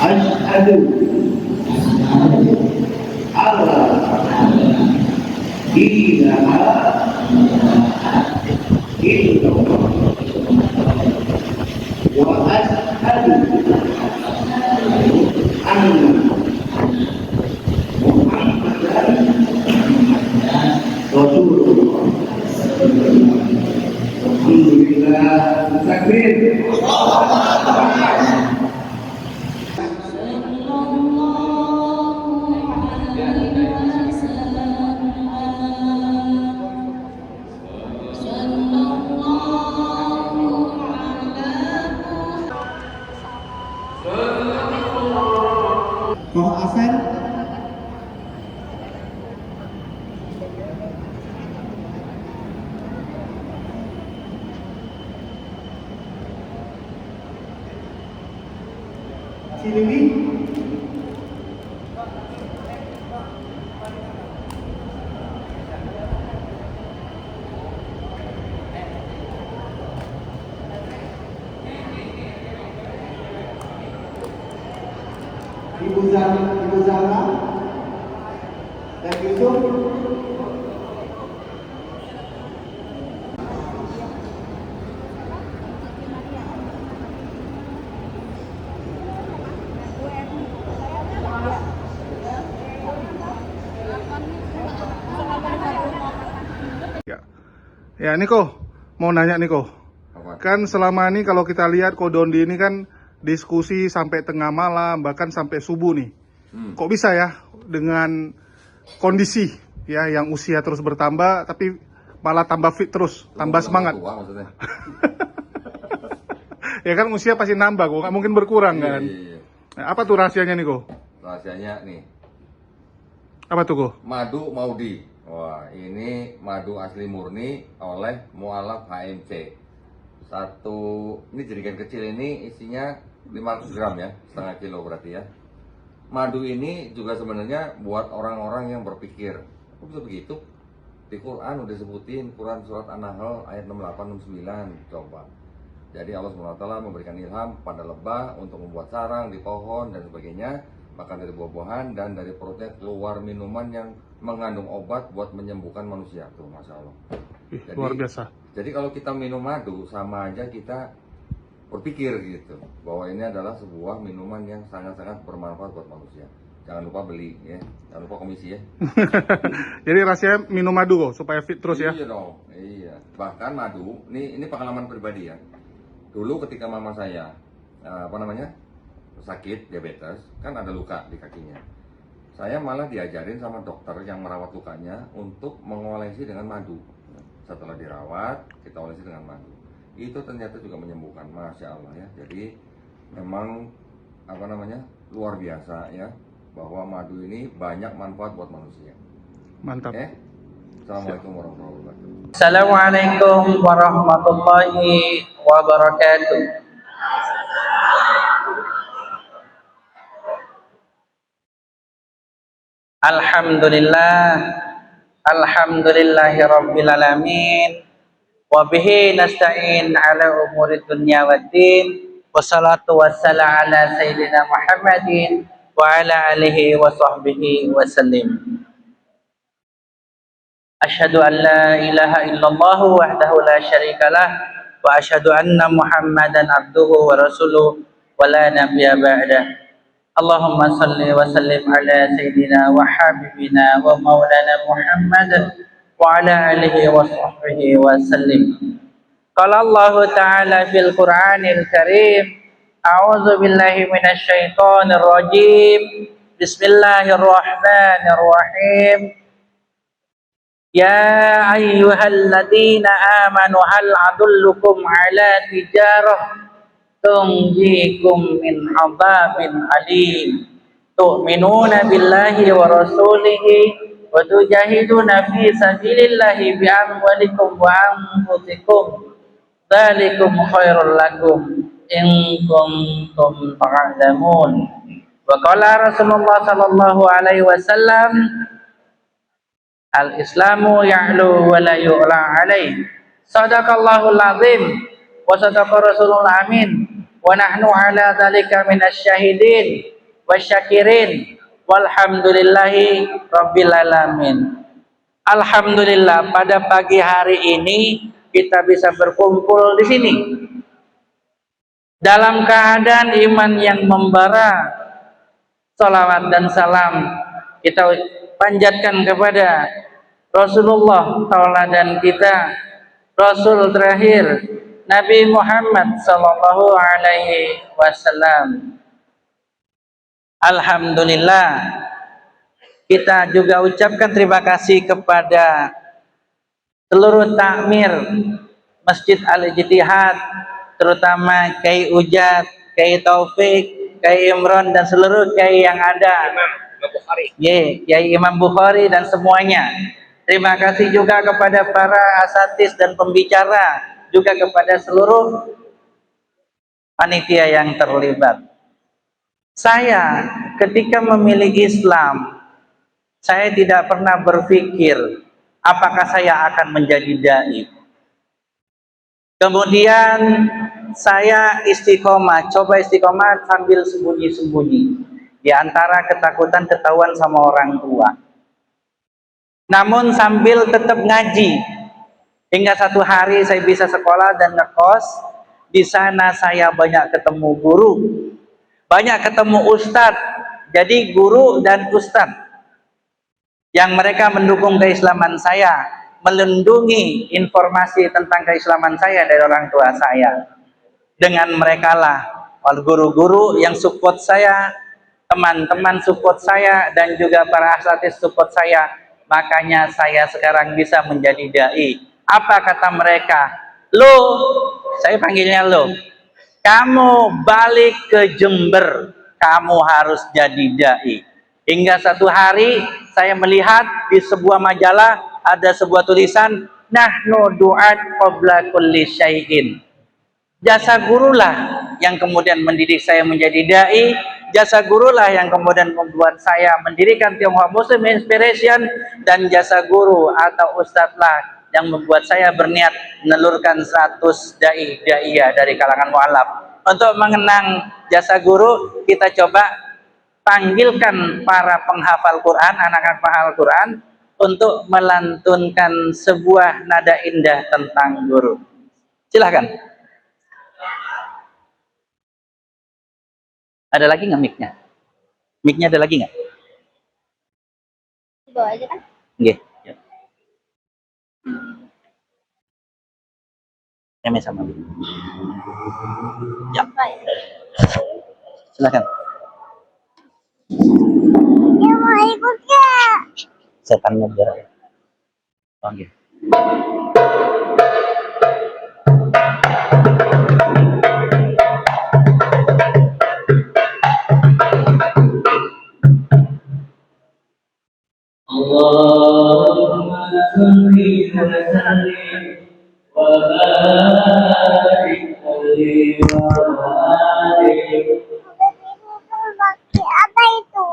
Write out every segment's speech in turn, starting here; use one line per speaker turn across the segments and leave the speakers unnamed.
Asyhadu alla ilaha illallah wa asyhadu anna Muhammadan Rasulullah. Alhamdulillah. Takbir. Kau asal Cilili Ibu Zara dan Yusuf.
Ya, Niko, mau nanya Niko. Kan selama ini kalau kita lihat Kodondi ini kan diskusi sampai tengah malam, bahkan sampai subuh nih. Kok bisa ya dengan kondisi ya yang usia terus bertambah tapi malah tambah fit terus, tambah semangat.
Tua, maksudnya.
Ya kan usia pasti nambah kok, nggak mungkin berkurang kan.
Iya.
Nah, apa tuh rahasianya Niko?
Rahasianya nih,
Apa tuh kok?
madu Maudi. Wah, ini madu asli murni oleh mualaf HMC. Ini jerigen kecil ini isinya 500 gram ya, setengah kilo berarti ya. Madu ini juga sebenarnya buat orang-orang yang berpikir, kok bisa begitu? Di Quran udah sebutin, Quran surat An-Nahl ayat 68-69, coba. Jadi Allah SWT memberikan ilham pada lebah untuk membuat sarang di pohon dan sebagainya, makan dari buah-buahan dan dari perutnya keluar minuman yang mengandung obat buat menyembuhkan manusia. Tuh, Masya Allah. Jadi,
Luar biasa.
Jadi kalau kita minum madu sama aja kita berpikir gitu bahwa ini adalah sebuah minuman yang sangat-sangat bermanfaat buat manusia. Jangan lupa beli ya, jangan lupa komisi ya.
Jadi rasanya minum madu kok supaya fit terus ya.
Iya dong, iya. Bahkan madu, ini pengalaman pribadi ya. Dulu ketika mama saya sakit diabetes, kan ada luka di kakinya. Saya malah diajarin sama dokter yang merawat lukanya untuk mengolesi dengan madu. Setelah dirawat, kita olesi dengan madu. Itu ternyata juga menyembuhkan, Masya Allah ya. Jadi memang luar biasa ya, bahwa madu ini banyak manfaat buat manusia.
Mantap.
Assalamualaikum warahmatullahi wabarakatuh.
Assalamualaikum warahmatullahi wabarakatuh. Alhamdulillahi rabbil alamin. Wa bihi nasta'in ala umuri dunya waddin. Wassalatu wassalamu ala sayyidina Muhammadin wa ala alihi wa sahbihi wa sallim. Asyhadu an la ilaha illallah wahdahu la syarikalah wa asyhadu anna Muhammadan abduhu wa rasuluh wa la nabiyya ba'dah. Allahumma salli wa sallim ala sayyidina wa habibina wa maulana Muhammad wa ala alihi wa sahbihi wa sallim. Qala Allah Ta'ala fil Qur'anil Karim, a'udzu billahi minasy syaithanir rajim. Bismillahirrahmanirrahim. Ya ayyuhalladzina amanu hal adullukum ala tijarah tunjikum min adzabin alim tu'minuna billahi wa rasulihi wa tujahiduna fi sabilillahi bi amwalikum wa anfusikum dzalikum khairul lakum in kuntum ta'lamun. Wa qala Rasulullah sallallahu alaihi wasallam, al-islamu ya'lu wa la yu'la alaih. Sadaqallahul azim wa sadaqa rasulul amin wa nahnu ala dzalika minasyahidin wasyakirin walhamdulillahi rabbil alamin. Alhamdulillah pada pagi hari ini kita bisa berkumpul di sini dalam keadaan iman yang membara. Salawat dan salam kita panjatkan kepada Rasulullah tauladan kita, Rasul terakhir Nabi Muhammad sallallahu alaihi wasallam. Alhamdulillah kita juga ucapkan terima kasih kepada seluruh takmir Masjid Al-Ijtihad, terutama Kiai Ujat, Kiai Taufik, Kiai Imron dan seluruh kiai yang ada. Kiai Imam Bukhari dan semuanya. Terima kasih juga kepada para asatis dan pembicara, juga kepada seluruh panitia yang terlibat. Saya ketika memilih Islam, saya tidak pernah berpikir apakah saya akan menjadi dai. Kemudian saya istiqomah, coba istiqomah sambil sembunyi-sembunyi di antara ketakutan ketahuan sama orang tua. Namun sambil tetap ngaji. Hingga satu hari saya bisa sekolah dan ngekos. Di sana saya banyak ketemu guru, banyak ketemu ustadz. Jadi guru dan ustadz yang mereka mendukung keislaman saya, melindungi informasi tentang keislaman saya dari orang tua saya. Dengan mereka lah guru-guru yang support saya, teman-teman support saya, dan juga para asatidz support saya. Makanya saya sekarang bisa menjadi dai. Apa kata mereka? Lo, saya panggilnya lo, kamu balik ke Jember, kamu harus jadi dai. Hingga satu hari saya melihat di sebuah majalah ada sebuah tulisan, nahnu du'at qabla kulli syai'in. Jasa gurulah yang kemudian mendidik saya menjadi dai. Jasa gurulah yang kemudian membuat saya mendirikan Tionghoa Muslim Inspiration. Dan jasa guru atau ustadz lah yang membuat saya berniat menelurkan 100 dai-daiyah dari kalangan mu'alaf. Untuk mengenang jasa guru, kita coba panggilkan para penghafal Quran, anak-anak penghafal Quran, untuk melantunkan sebuah nada indah tentang guru. Silahkan. Ada lagi nggak mic-nya? Mic-nya ada lagi nggak?
Bawa aja kan?
Nggih. Ya, sama. Ya. Silakan.
Ya mau ikut gak?
Setannya biar. Oh, nggih.
Allahumma salli wa sallim wa barik alaihi wa alihi.
Apa itu?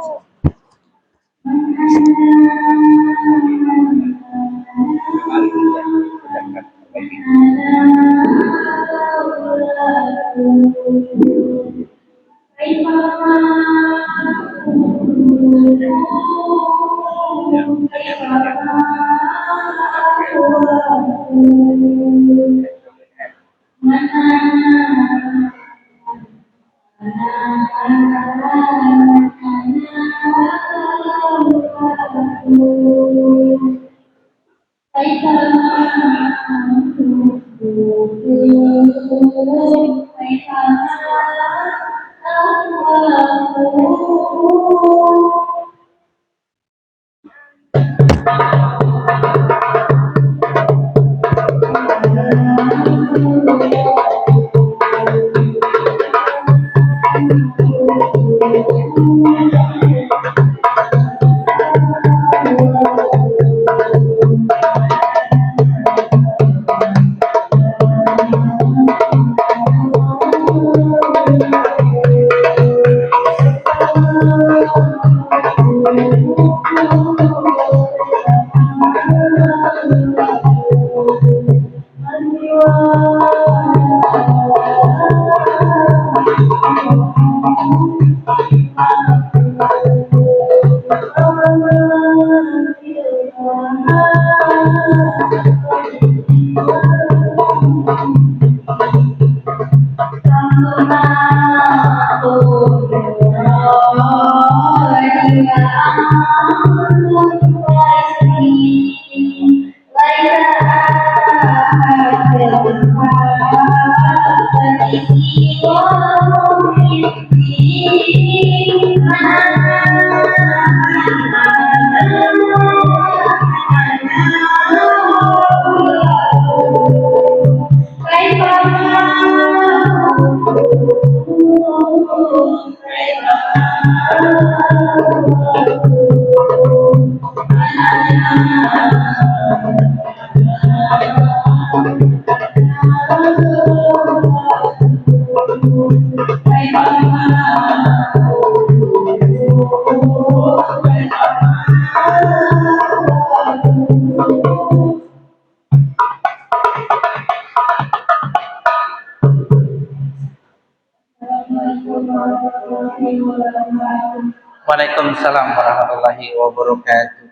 Waalaikumsalam warahmatullahi wabarakatuh.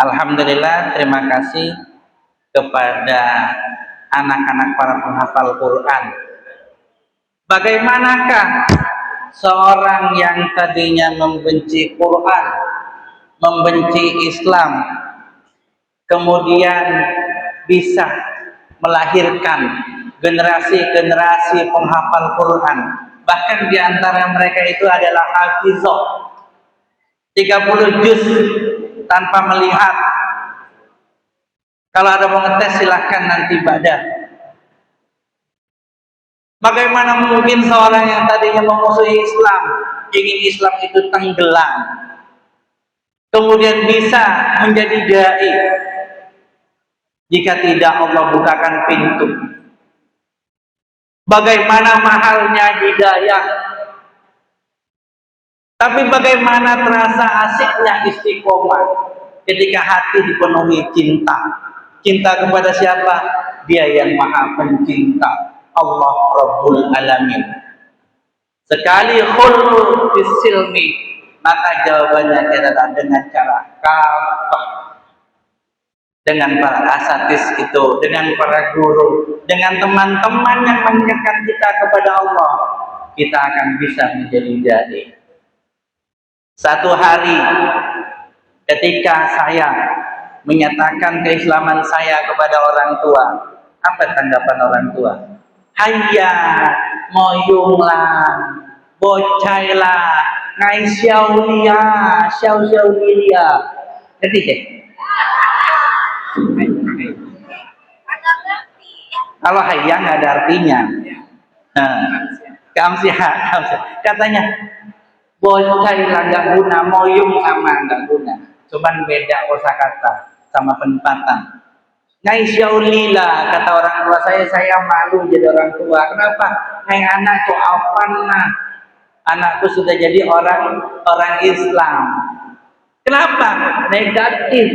Alhamdulillah, terima kasih kepada anak-anak para penghafal Quran. Bagaimanakah seorang yang tadinya membenci Quran, membenci Islam, kemudian bisa melahirkan generasi-generasi penghafal Quran. Bahkan di antara mereka itu adalah hafizah 30 juz tanpa melihat. Kalau ada mau ngetes silahkan nanti badan. Bagaimana mungkin seorang yang tadinya memusuhi Islam, ingin Islam itu tenggelam, kemudian bisa menjadi dai jika tidak Allah bukakan pintu? Bagaimana mahalnya hidayah, tapi bagaimana terasa asiknya istiqomah ketika hati dipenuhi cinta. Cinta kepada siapa? Dia yang maha pencinta, Allah Rabbul Alamin. Sekali khulul fisilmi, maka jawabannya adalah dengan cara kafah, dengan para asatis itu, dengan para guru, dengan teman-teman yang mengingatkan kita kepada Allah, kita akan bisa menjadi dai. Satu hari ketika saya menyatakan keislaman saya kepada orang tua, apa tanggapan orang tua? Hayya moyunglah, bocailah, ngai xiao lia. Ngerti deh? Kalau hayya nggak ada artinya. Kamsiha. Katanya bocailah nggak guna, moyung sama nggak guna. Cuman beda kosakata sama penempatan. Ngai syaulila, kata orang tua saya malu jadi orang tua. Kenapa? Ngai anak kok apa nah? Anakku sudah jadi orang Islam. Kenapa? Negatif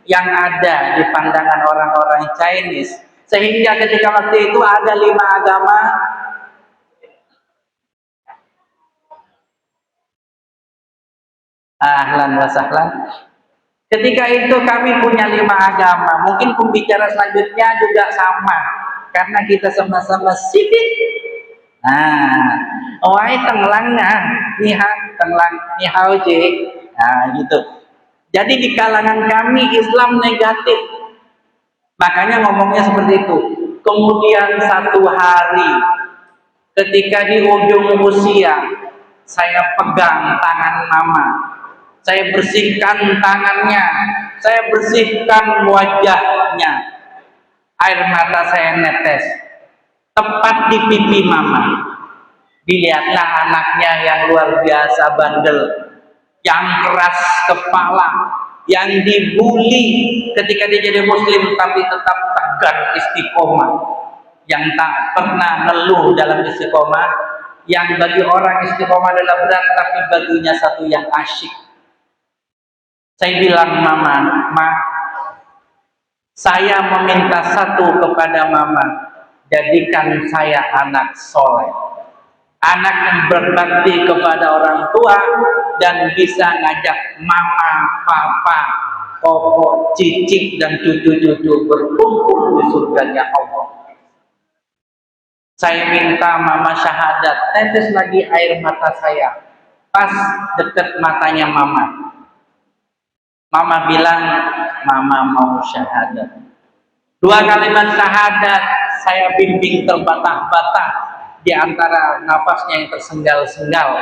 yang ada di pandangan orang-orang Chinese. Sehingga ketika waktu itu ada 5 agama. Ahlan wa sahlan. Ketika itu kami punya 5 agama. Mungkin pembicara selanjutnya juga sama, karena kita sama-sama sipit. Wai tenglang tenglang nihau je. Gitu. Jadi di kalangan kami Islam negatif. Makanya ngomongnya seperti itu. Kemudian satu hari ketika di ujung usia, saya pegang tangan mama. Saya bersihkan tangannya, saya bersihkan wajahnya. Air mata saya netes, tepat di pipi mama. Dilihatlah anaknya yang luar biasa bandel, yang keras kepala, yang dibully ketika dia jadi muslim, tapi tetap tegar istiqomah, yang tak pernah ngeluh dalam istiqomah, yang bagi orang istiqomah adalah berat, tapi baginya satu yang asyik. Saya bilang, mama, saya meminta satu kepada mama, jadikan saya anak soleh, anak yang berbakti kepada orang tua dan bisa ngajak mama, papa, koko, cicik dan cucu-cucu berkumpul di surganya Allah. Saya minta mama syahadat, tetes lagi air mata saya. Pas deket matanya mama. Mama bilang, mama mau syahadat. 2 kalimat syahadat saya bimbing terbatah-batah di antara nafasnya yang tersenggal-senggal.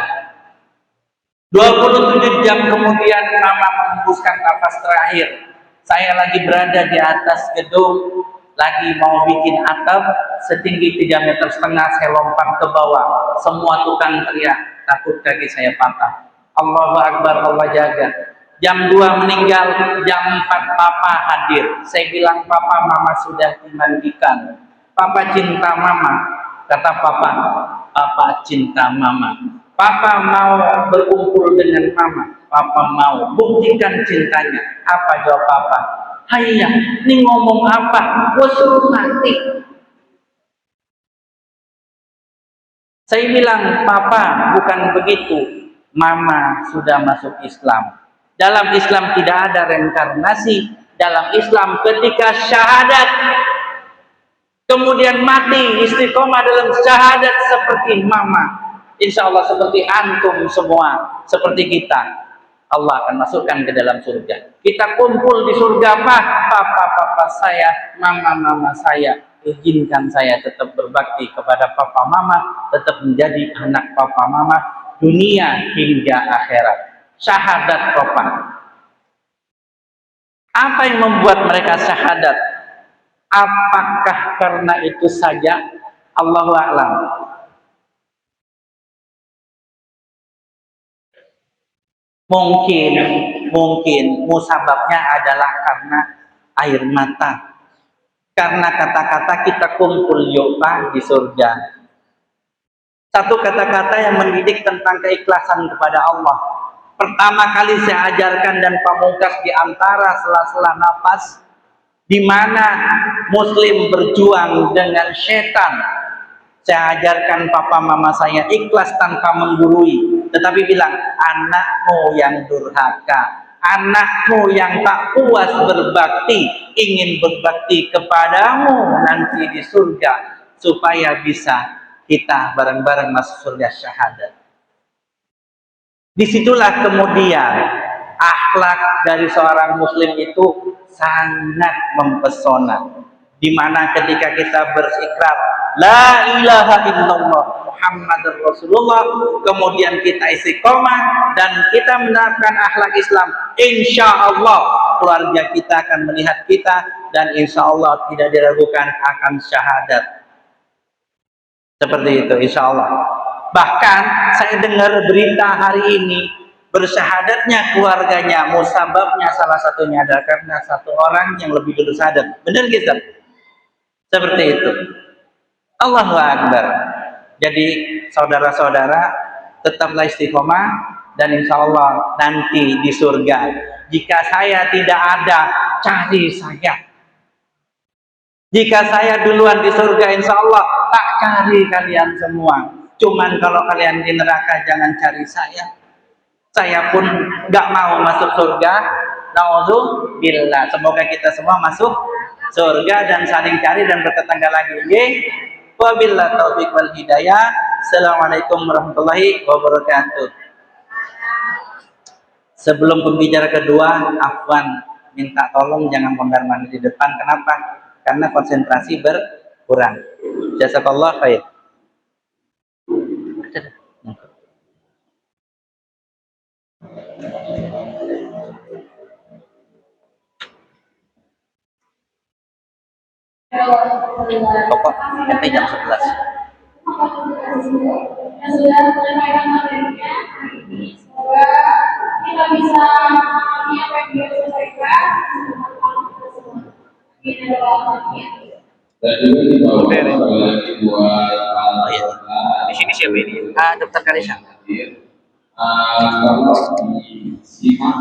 27 jam kemudian mama menghembuskan nafas terakhir. Saya lagi berada di atas gedung, lagi mau bikin atap setinggi 3,5 meter, saya lompat ke bawah. Semua tukang teriak, takut kaki saya patah. Allahu Akbar, Allah jaga. Jam 2 meninggal, jam 4 papa hadir. Saya bilang, papa, mama sudah dimandikan. Papa cinta mama. Kata papa, papa cinta mama. Papa mau berkumpul dengan mama. Papa mau buktikan cintanya. Apa jawab papa? Hayya, ini ngomong apa? Gua suruh mati. Saya bilang, papa, bukan begitu. Mama sudah masuk Islam. Dalam Islam tidak ada reinkarnasi. Dalam Islam ketika syahadat, kemudian mati istiqomah dalam syahadat seperti mama. Insya Allah seperti antum semua, seperti kita, Allah akan masukkan ke dalam surga. Kita kumpul di surga, papa saya, mama saya. Izinkan saya tetap berbakti kepada papa mama, tetap menjadi anak papa mama, dunia hingga akhirat. Syahadat papa. Apa yang membuat mereka syahadat? Apakah karena itu saja? Allahu a'lam. Mungkin musababnya adalah karena air mata. Karena kata-kata kita kumpul yuk Pak di surga. Satu kata-kata yang mendidik tentang keikhlasan kepada Allah. Pertama kali saya ajarkan dan pamungkas di antara sela-sela nafas, di mana Muslim berjuang dengan setan. Saya ajarkan papa mama saya ikhlas tanpa menggurui, tetapi bilang, anakmu yang durhaka, anakmu yang tak puas berbakti, ingin berbakti kepadamu nanti di surga, supaya bisa kita bareng-bareng masuk surga syahadat. Disitulah kemudian akhlak dari seorang muslim itu sangat mempesona, di mana ketika kita berzikrar la ilaha illallah Muhammadur Rasulullah, kemudian kita istiqomah dan kita menerapkan akhlak Islam, insya Allah keluarga kita akan melihat kita dan insya Allah tidak diragukan akan syahadat. Seperti itu insya Allah. Bahkan saya dengar berita hari ini, bersyahadatnya keluarganya, musababnya salah satunya adalah karena satu orang yang lebih dulu syahadat. Benar gitu? Seperti itu. Allahu Akbar. Jadi saudara-saudara, tetaplah istiqomah dan insya Allah nanti di surga. Jika saya tidak ada, cari saya. Jika saya duluan di surga, insya Allah tak cari kalian semua. Cuman kalau kalian di neraka jangan cari saya. Saya pun gak mau masuk surga. Nauzubillah. Semoga kita semua masuk surga dan saling cari dan bertetangga lagi. Wabillahi taufiq wal hidayah. Assalamualaikum warahmatullahi wabarakatuh. Sebelum pembicara kedua, Afwan minta tolong jangan mondar-mandir di depan. Kenapa? Karena konsentrasi berkurang. Jazakallah khair. Pokok nanti jam 11.
Yang sudah menyampaikan materinya, semoga kita bisa memahami apa yang beliau sampaikan. Ini adalah bagian.
Dan juga dibawa oleh dua
Di sini siapa ini? Dokter Karisha.
kalau disimak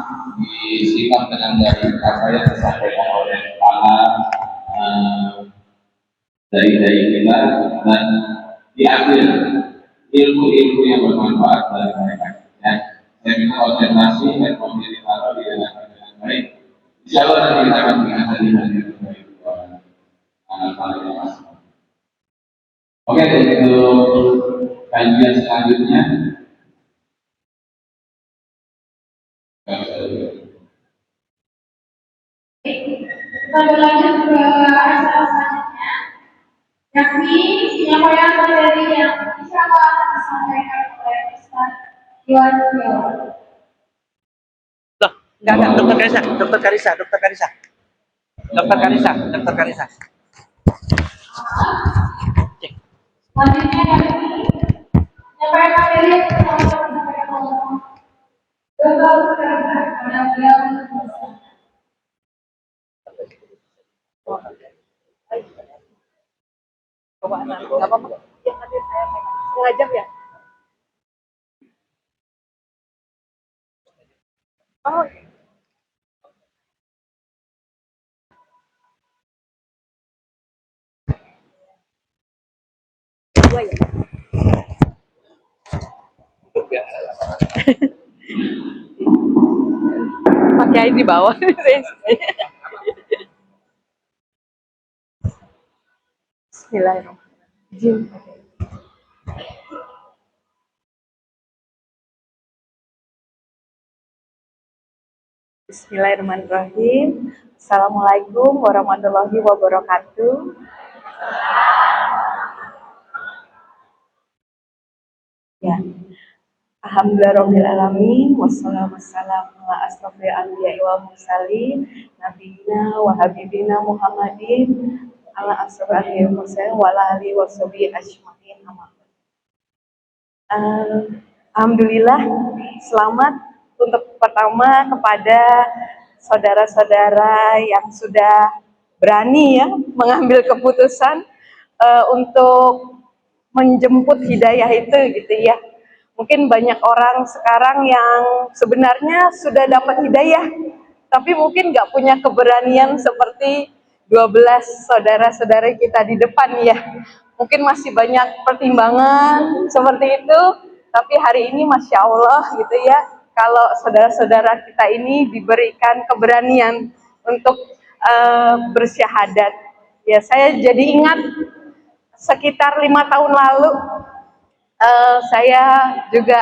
dengan dari apa yang disampaikan oleh para dari kita dan diambil ilmu-ilmu yang bermanfaat dari mereka. Ya, saya minta konsentrasi dan memilih taruh di dalam dengan baik. Insya Allah nanti kita akan melihat hadir dari anak-anak yang masuk. Oke, untuk kajian selanjutnya,
Kita berlanjut ke acara selanjutnya, yakni penyampaian materi yang insya Allah akan disampaikan oleh Ustaz Iwan Setiawan.
Loh, enggak, Dokter Karisa, Dokter Karisa, Dokter Karisa. Dokter Karisa, Dokter Karisa. Cek.
Selanjutnya yakni penyampaian materi yang insya Allah akan disampaikan oleh Dokter Karisa pada beliau.
Nggak apa-apa. Ya, nanti saya setengah jam ya. Oh, dua ya. Pakai di bawah. Bismillahirrahmanirrahim. Bismillahirrahmanirrahim. Assalamualaikum warahmatullahi wabarakatuh. Ya. Alhamdulillahirrahmanirrahim. Wassalamualaikum ala asrofil anbiya'i wal mursalin nabiyina wa habibina Muhammadin ala asrofil anbiya'i wal mursalin wa ala alihi washabihi ajmain. Alhamdulillah, selamat untuk pertama kepada saudara-saudara yang sudah berani ya mengambil keputusan untuk menjemput hidayah itu gitu ya. Mungkin banyak orang sekarang yang sebenarnya sudah dapat hidayah, tapi mungkin nggak punya keberanian seperti 12 saudara-saudara kita di depan ya. Mungkin masih banyak pertimbangan seperti itu, tapi hari ini Masya Allah gitu ya, kalau saudara-saudara kita ini diberikan keberanian untuk bersyahadat. Ya, saya jadi ingat sekitar 5 tahun lalu, saya juga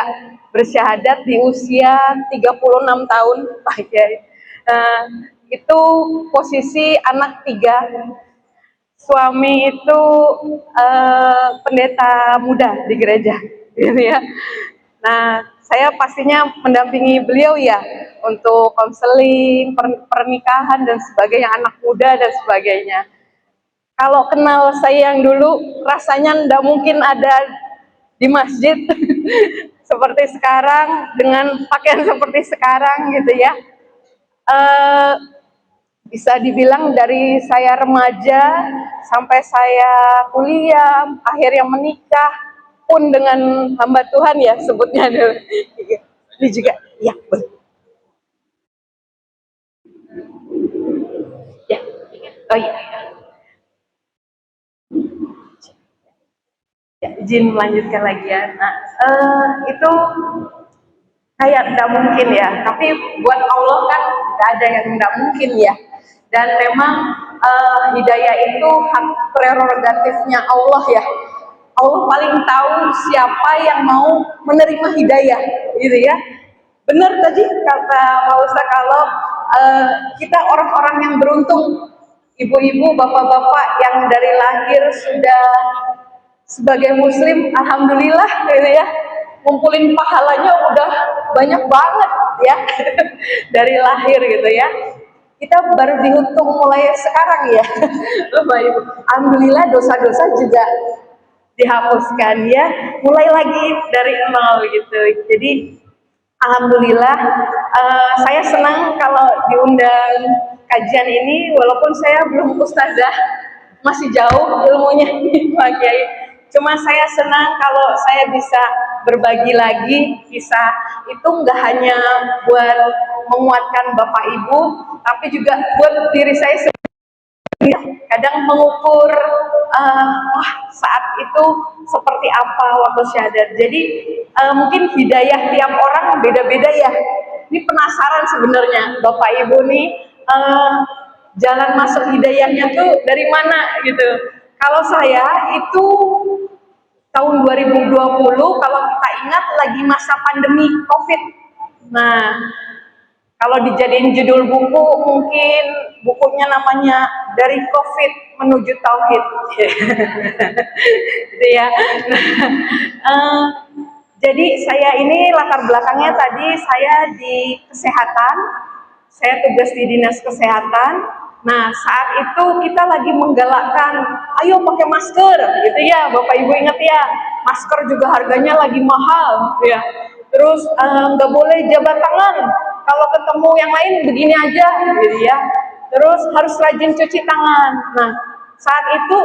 bersyahadat di usia 36 tahun, Pak Kiai. Itu posisi anak 3. Suami itu pendeta muda di gereja, gitu ya. Nah, saya pastinya mendampingi beliau ya untuk konseling, pernikahan dan sebagainya, anak muda dan sebagainya. Kalau kenal saya yang dulu, rasanya ndak mungkin ada di masjid seperti sekarang dengan pakaian seperti sekarang gitu ya. Bisa dibilang dari saya remaja sampai saya kuliah, akhirnya menikah pun dengan hamba Tuhan ya sebutnya dulu. Ini juga ya betul. Ya. Oh iya. Ya, izin melanjutkan lagi ya. Nah, itu kayak tidak mungkin ya. Tapi buat Allah kan tidak ada yang tidak mungkin ya. Dan memang hidayah itu hak prerogatifnya Allah ya. Allah paling tahu siapa yang mau menerima hidayah, gitu ya. Benar tadi kata Pak Ustaz, kalau kita orang-orang yang beruntung, ibu-ibu, bapak-bapak yang dari lahir sudah sebagai muslim, alhamdulillah gitu ya, ngumpulin pahalanya udah banyak banget ya dari lahir gitu ya. Kita baru dihitung mulai sekarang ya. Alhamdulillah dosa-dosa juga dihapuskan ya, mulai lagi dari nol gitu. Jadi alhamdulillah, saya senang kalau diundang kajian ini, walaupun saya belum ustazah, masih jauh ilmunya Pak Kiai. Cuma saya senang kalau saya bisa berbagi lagi kisah itu, nggak hanya buat menguatkan Bapak Ibu, tapi juga buat diri saya sendiri. Kadang mengukur saat itu seperti apa waktu syahadat. Jadi mungkin hidayah tiap orang beda-beda ya. Ini penasaran sebenarnya Bapak Ibu nih, jalan masuk hidayahnya tuh dari mana gitu. Kalau saya itu tahun 2020, kalau kita ingat lagi masa pandemi COVID. Nah, kalau dijadiin judul buku, mungkin bukunya namanya Dari COVID Menuju Tauhid. Gitu ya. Jadi saya ini latar belakangnya tadi saya di kesehatan, saya tugas di dinas kesehatan. Nah, saat itu kita lagi menggalakkan, ayo pakai masker, gitu ya, Bapak Ibu ingat ya, masker juga harganya lagi mahal, ya. Terus nggak boleh jabat tangan, kalau ketemu yang lain begini aja, gitu ya. Terus harus rajin cuci tangan. Nah, saat itu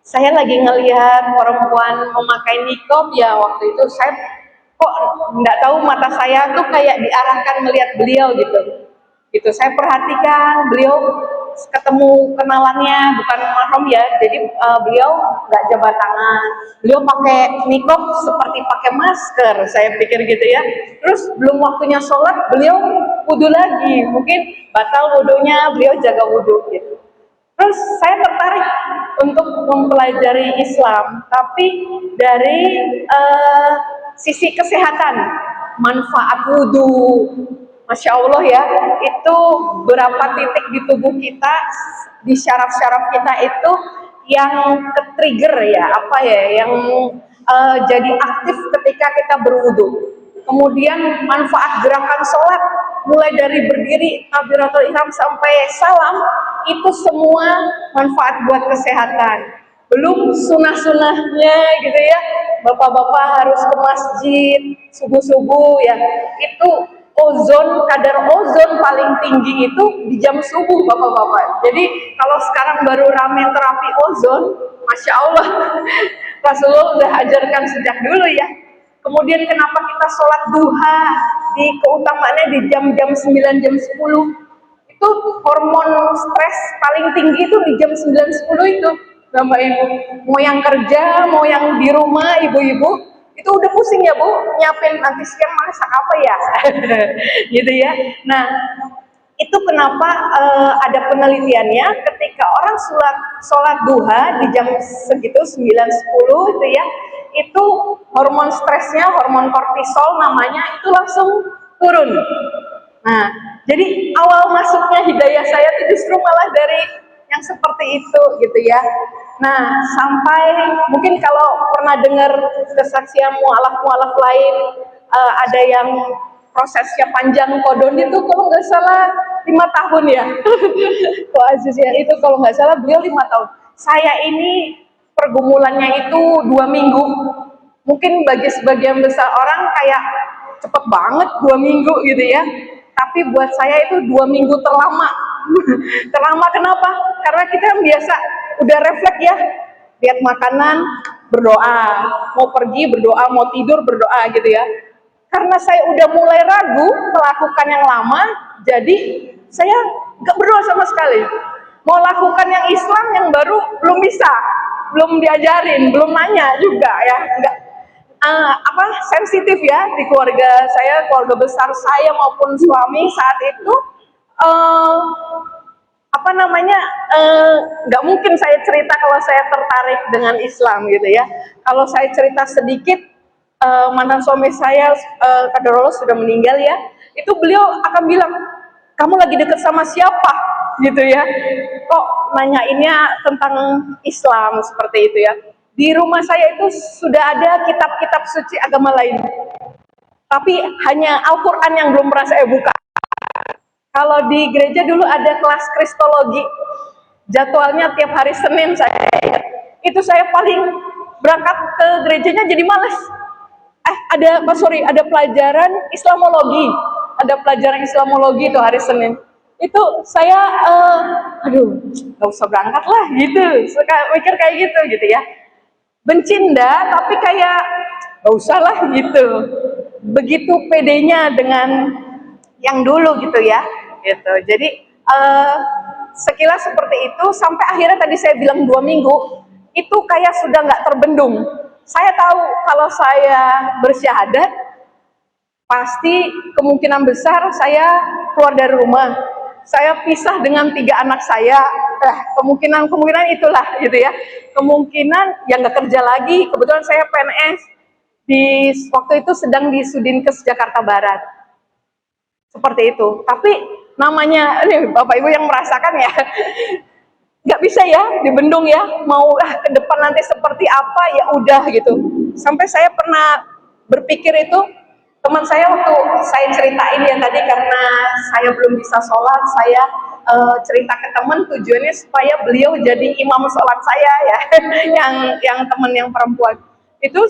saya lagi ngelihat perempuan memakai niqab, ya waktu itu saya kok nggak tahu mata saya tuh kayak diarahkan melihat beliau gitu. Gitu saya perhatikan beliau, ketemu kenalannya bukan mahram ya, jadi beliau nggak jabat tangan, beliau pakai niqab seperti pakai masker, saya pikir gitu ya. Terus belum waktunya sholat beliau wudhu lagi, mungkin batal wudhunya, beliau jaga wudhu gitu. Terus saya tertarik untuk mempelajari Islam, tapi dari sisi kesehatan, manfaat wudhu. Masya Allah ya, itu berapa titik di tubuh kita, di syaraf-syaraf kita itu yang ke-trigger ya, apa ya, yang jadi aktif ketika kita berwudu. Kemudian manfaat gerakan sholat, mulai dari berdiri, takbiratul ihram sampai salam, itu semua manfaat buat kesehatan. Belum sunnah-sunnahnya gitu ya, bapak-bapak harus ke masjid subuh-subuh ya, itu kadar ozon paling tinggi itu di jam subuh bapak-bapak. Jadi kalau sekarang baru rame terapi ozon, Masya Allah, Rasulullah udah ajarkan sejak dulu ya. Kemudian kenapa kita sholat duha, di keutamaannya di jam-jam 9, jam 10. Itu hormon stres paling tinggi itu di jam 9-10 itu. Bapak Ibu, mau yang kerja, mau yang di rumah, ibu-ibu, itu udah pusing ya Bu, nyiapin nanti siang masak apa ya, gitu ya. Nah, itu kenapa ada penelitiannya ketika orang sholat duha di jam segitu 9-10 itu ya, itu hormon stresnya, hormon kortisol namanya, itu langsung turun. Nah, jadi awal masuknya hidayah saya itu justru malah dari yang seperti itu gitu ya. Nah, sampai mungkin kalau pernah dengar kesaksian mualaf-mualaf lain, ada yang prosesnya panjang, kodon itu kalau nggak salah 5 tahun ya. Kok Aziz ya, itu kalau nggak salah beliau 5 tahun. Saya ini pergumulannya itu 2 minggu. Mungkin bagi sebagian besar orang kayak cepet banget 2 minggu gitu ya. Tapi buat saya itu 2 minggu terlama. Terlama kenapa? Karena kita biasa udah refleks ya, lihat makanan berdoa, mau pergi berdoa, mau tidur berdoa gitu ya. Karena saya udah mulai ragu melakukan yang lama, jadi saya nggak berdoa sama sekali. Mau lakukan yang Islam yang baru belum bisa, belum diajarin, belum nanya juga ya, nggak sensitif ya di keluarga saya, keluarga besar saya maupun suami saat itu. Nggak mungkin saya cerita kalau saya tertarik dengan Islam gitu ya. Kalau saya cerita sedikit, mantan suami saya qadarullah sudah meninggal ya, itu beliau akan bilang, kamu lagi deket sama siapa gitu ya, kok nanyainnya tentang Islam seperti itu ya. Di rumah saya itu sudah ada kitab-kitab suci agama lain, tapi hanya Al-Quran yang belum pernah saya buka. Kalau di gereja dulu ada kelas Kristologi, jadwalnya tiap hari Senin saya ingat. Itu saya paling berangkat ke gerejanya jadi males. Ada pelajaran Islamologi, itu hari Senin. Itu saya, gak usah berangkat lah gitu, suka mikir kayak gitu ya. Bencinda, tapi kayak gak usah lah gitu. Begitu pedenya dengan yang dulu gitu ya, gitu. Jadi sekilas seperti itu, sampai akhirnya tadi saya bilang 2 minggu itu kayak sudah nggak terbendung. Saya tahu kalau saya bersyahadat pasti kemungkinan besar saya keluar dari rumah. saya pisah dengan 3 anak saya, kemungkinan itulah gitu ya, kemungkinan yang nggak kerja lagi. Kebetulan saya PNS di waktu itu sedang di Sudinkes Jakarta Barat, seperti itu. Tapi namanya ini Bapak Ibu yang merasakan ya, nggak bisa ya dibendung ya, mau ke depan nanti seperti apa ya udah gitu. Sampai saya pernah berpikir itu, teman saya waktu saya ceritain ya tadi, karena saya belum bisa sholat, saya cerita ke teman tujuannya supaya beliau jadi imam sholat saya ya, yang teman yang perempuan itu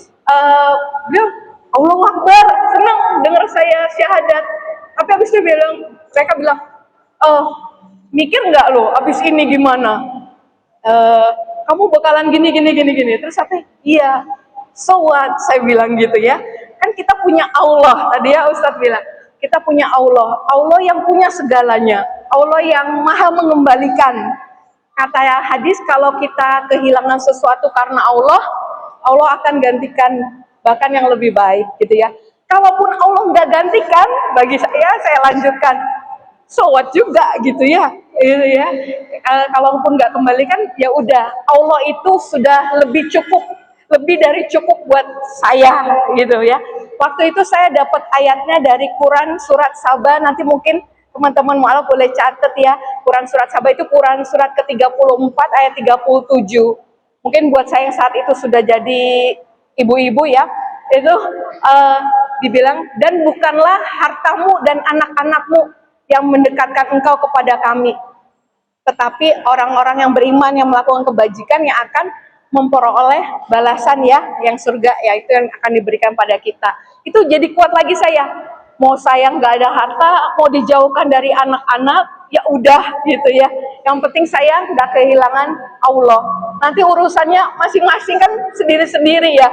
beliau Allahu Akbar, senang dengar saya syahadat. Tapi habis itu mereka bilang, mikir nggak lo abis ini gimana? Kamu bakalan gini. Terus apa? Iya. So what? Saya bilang gitu ya. Kan kita punya Allah, tadi ya Ustadz bilang, kita punya Allah, Allah yang punya segalanya, Allah yang maha mengembalikan. Kata hadis, kalau kita kehilangan sesuatu karena Allah, Allah akan gantikan bahkan yang lebih baik gitu ya. Kalaupun Allah nggak gantikan, bagi saya lanjutkan, so what juga gitu ya. Kalaupun nggak kembalikan, ya udah, Allah itu sudah lebih cukup, lebih dari cukup buat saya gitu ya. Waktu itu saya dapat ayatnya dari Quran surat Saba, nanti mungkin teman-teman mualaf boleh catat ya. Quran surat Saba itu Quran surat ke-34 ayat 37. Mungkin buat saya yang saat itu sudah jadi ibu-ibu ya, itu dibilang, dan bukanlah hartamu dan anak-anakmu yang mendekatkan engkau kepada kami, tetapi orang-orang yang beriman yang melakukan kebajikan yang akan memperoleh balasan ya, yang surga, yaitu yang akan diberikan pada kita. Itu jadi kuat lagi saya. Mau saya nggak ada harta, mau dijauhkan dari anak-anak, ya udah gitu ya. Yang penting saya nggak kehilangan Allah. Nanti urusannya masing-masing kan sendiri-sendiri ya.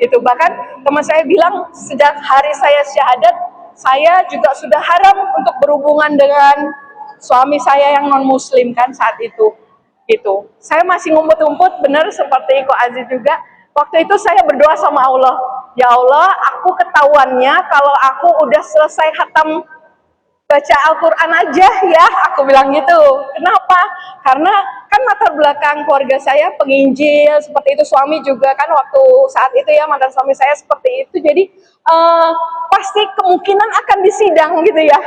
Itu bahkan teman saya bilang, sejak hari saya syahadat, saya juga sudah haram untuk berhubungan dengan suami saya yang non-muslim kan saat itu. Gitu. Saya masih ngumpet-ngumpet, benar seperti Ko Aziz juga. Waktu itu saya berdoa sama Allah, ya Allah, aku ketahuannya kalau aku udah selesai khatam baca Al-Quran aja ya, aku bilang gitu. Kenapa? Karena kan latar belakang keluarga saya penginjil, seperti itu, suami juga kan waktu saat itu ya, mantan suami saya seperti itu. Jadi pasti kemungkinan akan disidang gitu ya.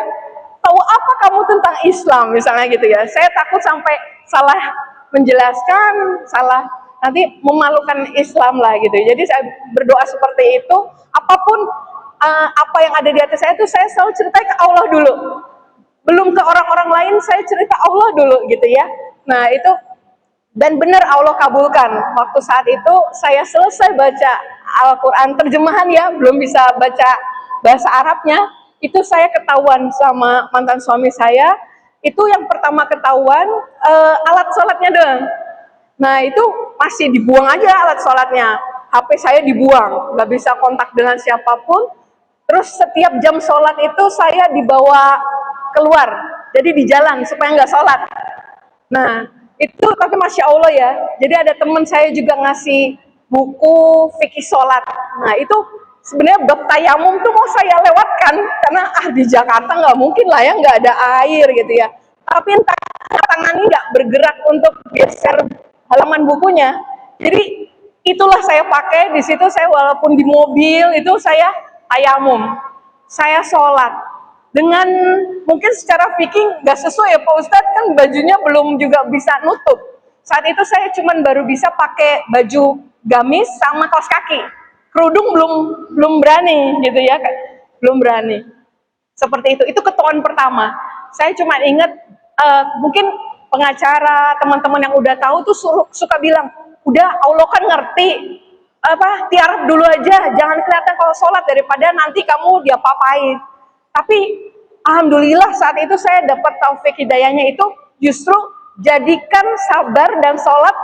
Tahu apa kamu tentang Islam misalnya gitu ya. Saya takut sampai salah menjelaskan, salah nanti memalukan Islam lah gitu. Jadi saya berdoa seperti itu, apapun apa yang ada di hati saya itu saya selalu cerita ke Allah dulu. Belum ke orang-orang lain, saya cerita Allah dulu gitu ya. Nah itu, dan benar Allah kabulkan. Waktu saat itu saya selesai baca Al-Quran terjemahan ya, belum bisa baca bahasa Arabnya. Itu saya ketahuan sama mantan suami saya. Itu yang pertama ketahuan alat sholatnya dong. Nah itu masih dibuang aja alat sholatnya. HP saya dibuang, nggak bisa kontak dengan siapapun. Terus setiap jam sholat itu saya dibawa keluar, jadi di jalan supaya nggak sholat. Nah itu tapi Masya Allah ya. Jadi ada teman saya juga ngasih buku fikih sholat. Nah itu sebenarnya bab tayamum tuh mau saya lewatkan karena di Jakarta nggak mungkin lah ya, nggak ada air gitu ya. Tapi entah tangannya nggak bergerak untuk geser halaman bukunya. Jadi itulah saya pakai di situ. Saya walaupun di mobil itu saya tayamum, saya sholat dengan mungkin secara fikih nggak sesuai ya Pak Ustadz, kan bajunya belum juga bisa nutup. Saat itu saya cuman baru bisa pakai baju gamis sama kaos kaki. Kerudung belum berani gitu ya, belum berani. Seperti itu ketahuan pertama. Saya cuma ingat mungkin pengacara, teman-teman yang udah tahu tuh suka bilang, udah Allah kan ngerti, tiarap dulu aja, jangan kelihatan kalau sholat daripada nanti kamu diapa-apain. Tapi alhamdulillah saat itu saya dapat taufik hidayahnya itu justru jadikan sabar dan sholat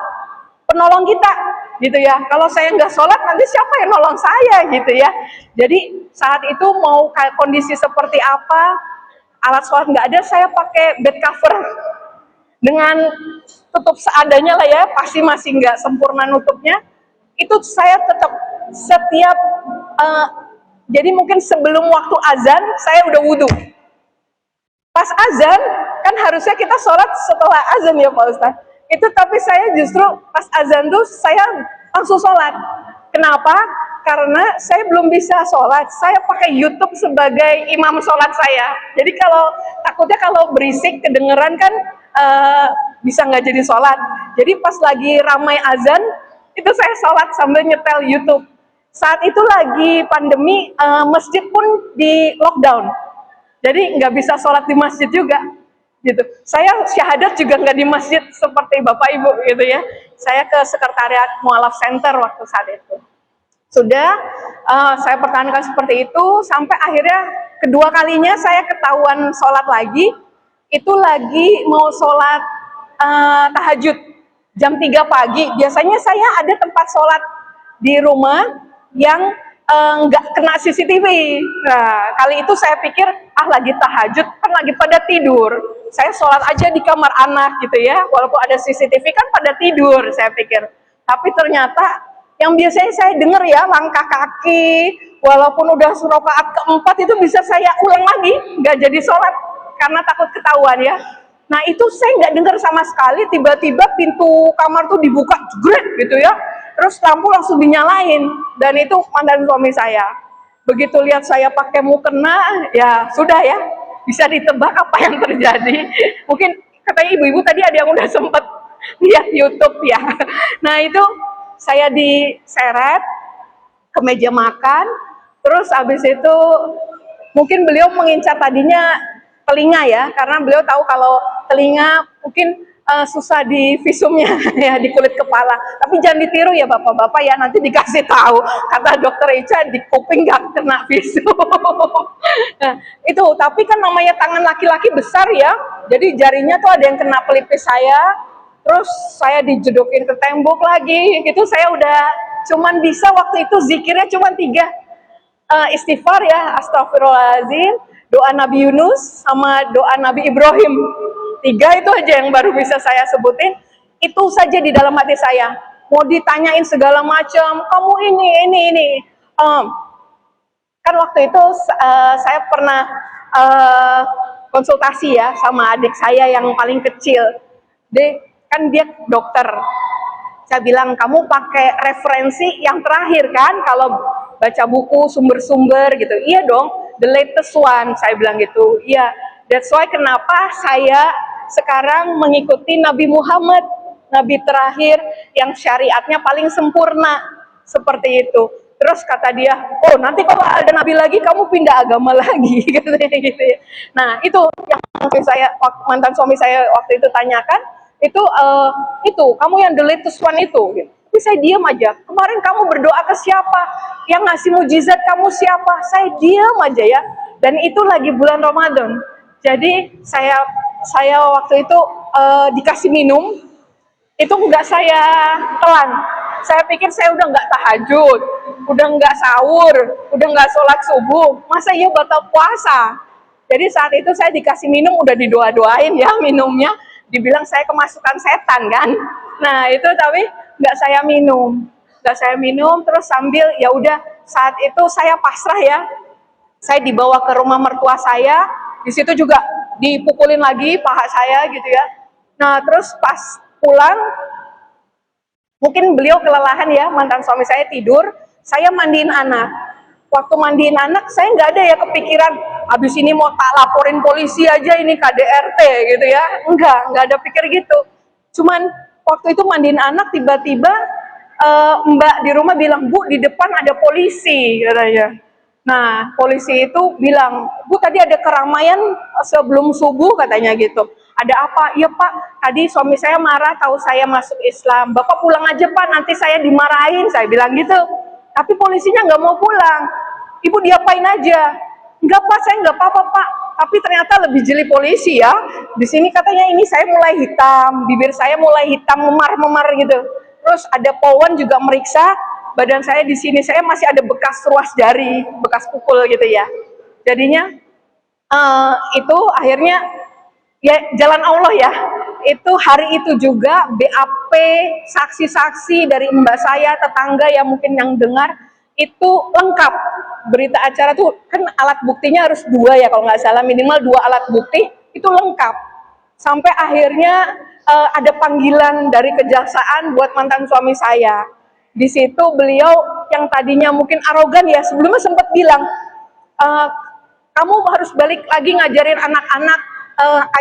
penolong kita gitu ya. Kalau saya nggak sholat nanti siapa yang nolong saya gitu ya. Jadi saat itu mau kondisi seperti apa, alat sholat nggak ada, saya pakai bed cover dengan tutup seadanya lah ya, pasti masih nggak sempurna nutupnya. Itu saya tetap setiap jadi mungkin sebelum waktu azan saya udah wudhu. Pas azan kan harusnya kita sholat setelah azan ya Pak Ustadz. Itu tapi saya justru pas azan tuh saya langsung sholat. Kenapa? Karena saya belum bisa sholat. Saya pakai YouTube sebagai imam sholat saya. Jadi takutnya kalau berisik kedengeran kan bisa nggak jadi sholat. Jadi pas lagi ramai azan itu saya sholat sambil nyetel YouTube. Saat itu lagi pandemi, masjid pun di lockdown. Jadi nggak bisa sholat di masjid juga. Gitu. Saya syahadat juga nggak di masjid seperti Bapak Ibu gitu ya. Saya ke sekretariat Mualaf Center waktu saat itu. Sudah saya pertahankan seperti itu sampai akhirnya kedua kalinya saya ketahuan sholat lagi. Itu lagi mau sholat tahajud jam 3 pagi. Biasanya saya ada tempat sholat di rumah yang nggak kena CCTV. Nah, kali itu saya pikir, lagi tahajud, kan lagi pada tidur. Saya sholat aja di kamar anak gitu ya, walaupun ada CCTV kan pada tidur, saya pikir. Tapi ternyata yang biasanya saya dengar ya, langkah kaki, walaupun udah rakaat keempat itu bisa saya ulang lagi, nggak jadi sholat, karena takut ketahuan ya. Nah itu saya nggak dengar sama sekali, tiba-tiba pintu kamar tuh dibuka, jegret gitu ya. Terus lampu langsung dinyalain, dan itu mantan suami saya. Begitu lihat saya pakai mukena, ya sudah ya, bisa ditebak apa yang terjadi. Mungkin katanya ibu-ibu tadi ada yang udah sempet lihat YouTube ya. Nah itu saya diseret ke meja makan, terus habis itu mungkin beliau mengincar tadinya telinga ya, karena beliau tahu kalau telinga mungkin susah di visumnya ya, di kulit kepala. Tapi jangan ditiru ya bapak-bapak ya, nanti dikasih tahu kata dokter Ica di kuping nggak kena visum. Nah itu, tapi kan namanya tangan laki-laki besar ya, jadi jarinya tuh ada yang kena pelipis saya, terus saya dijedokin ke tembok lagi gitu. Saya udah cuman bisa waktu itu zikirnya cuman 3 istighfar ya, astagfirullahaladzim, doa Nabi Yunus sama doa Nabi Ibrahim. 3 itu aja yang baru bisa saya sebutin. Itu saja di dalam hati saya. Mau ditanyain segala macam, kamu ini. Kan waktu itu saya pernah konsultasi ya sama adik saya yang paling kecil. Kan dia dokter. Saya bilang, kamu pakai referensi yang terakhir kan kalau baca buku, sumber-sumber gitu. Iya dong, the latest one, saya bilang gitu. Iya, that's why kenapa saya sekarang mengikuti Nabi Muhammad, Nabi terakhir yang syariatnya paling sempurna, seperti itu. Terus kata dia, oh nanti kalau ada Nabi lagi kamu pindah agama lagi, katanya gitu ya. Nah itu yang mantan suami saya waktu itu tanyakan, itu kamu yang the latest one itu. Gitu. Tapi saya diam aja. Kemarin kamu berdoa ke siapa? Yang ngasih mujizat kamu siapa? Saya diam aja ya. Dan itu lagi bulan Ramadan. Jadi saya waktu itu dikasih minum, itu nggak saya telan. Saya pikir saya udah nggak tahajud, udah nggak sahur, udah nggak sholat subuh, masa iya batal puasa. Jadi saat itu saya dikasih minum, udah didoa-doain ya minumnya, dibilang saya kemasukan setan kan. Nah itu tapi nggak saya minum, terus sambil ya udah saat itu saya pasrah ya. Saya dibawa ke rumah mertua saya, di situ juga dipukulin lagi paha saya gitu ya. Nah terus pas pulang, mungkin beliau kelelahan ya, mantan suami saya tidur, saya mandiin anak. Waktu mandiin anak, saya nggak ada ya kepikiran, abis ini mau tak laporin polisi aja ini KDRT gitu ya. Nggak ada pikir gitu. Cuman waktu itu mandiin anak, tiba-tiba mbak di rumah bilang, Bu di depan ada polisi katanya. Nah, polisi itu bilang, Bu tadi ada keramaian sebelum subuh katanya gitu. Ada apa? Iya Pak, tadi suami saya marah tahu saya masuk Islam. Bapak pulang aja Pak, nanti saya dimarahin, saya bilang gitu. Tapi polisinya nggak mau pulang. Ibu diapain aja? Enggak Pak, saya nggak apa-apa Pak. Tapi ternyata lebih jeli polisi ya. Di sini katanya ini saya mulai hitam, bibir saya mulai hitam, memar-memar gitu. Terus ada Polwan juga meriksa. Badan saya di sini, saya masih ada bekas ruas jari, bekas pukul gitu ya. Jadinya itu akhirnya ya jalan Allah ya. Itu hari itu juga BAP, saksi-saksi dari mbak saya, tetangga yang mungkin yang dengar, itu lengkap. Berita acara tuh kan alat buktinya harus 2 ya kalau nggak salah, minimal 2 alat bukti, itu lengkap. Sampai akhirnya ada panggilan dari kejaksaan buat mantan suami saya. Di situ beliau yang tadinya mungkin arogan ya, sebelumnya sempat bilang, kamu harus balik lagi ngajarin anak-anak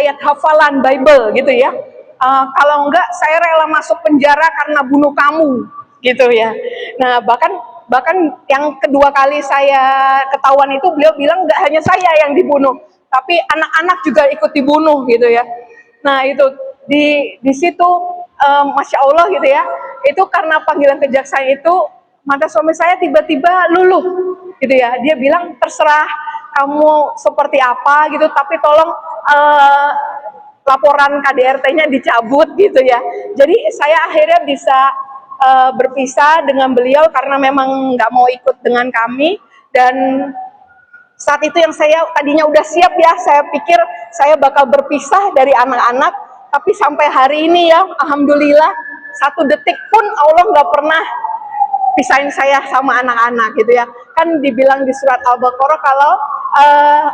ayat hafalan Bible gitu ya. Kalau enggak saya rela masuk penjara karena bunuh kamu gitu ya. Nah bahkan yang kedua kali saya ketahuan itu beliau bilang nggak hanya saya yang dibunuh, tapi anak-anak juga ikut dibunuh gitu ya. Nah itu di situ masya Allah gitu ya. Itu karena panggilan kejaksaan itu mantan suami saya tiba-tiba luluh gitu ya. Dia bilang terserah kamu seperti apa gitu, tapi tolong laporan KDRT-nya dicabut gitu ya. Jadi saya akhirnya bisa berpisah dengan beliau karena memang nggak mau ikut dengan kami. Dan saat itu yang saya tadinya udah siap ya, saya pikir saya bakal berpisah dari anak-anak, tapi sampai hari ini ya, alhamdulillah 1 detik pun Allah nggak pernah pisahin saya sama anak-anak gitu ya. Kan dibilang di surat Al-Baqarah kalau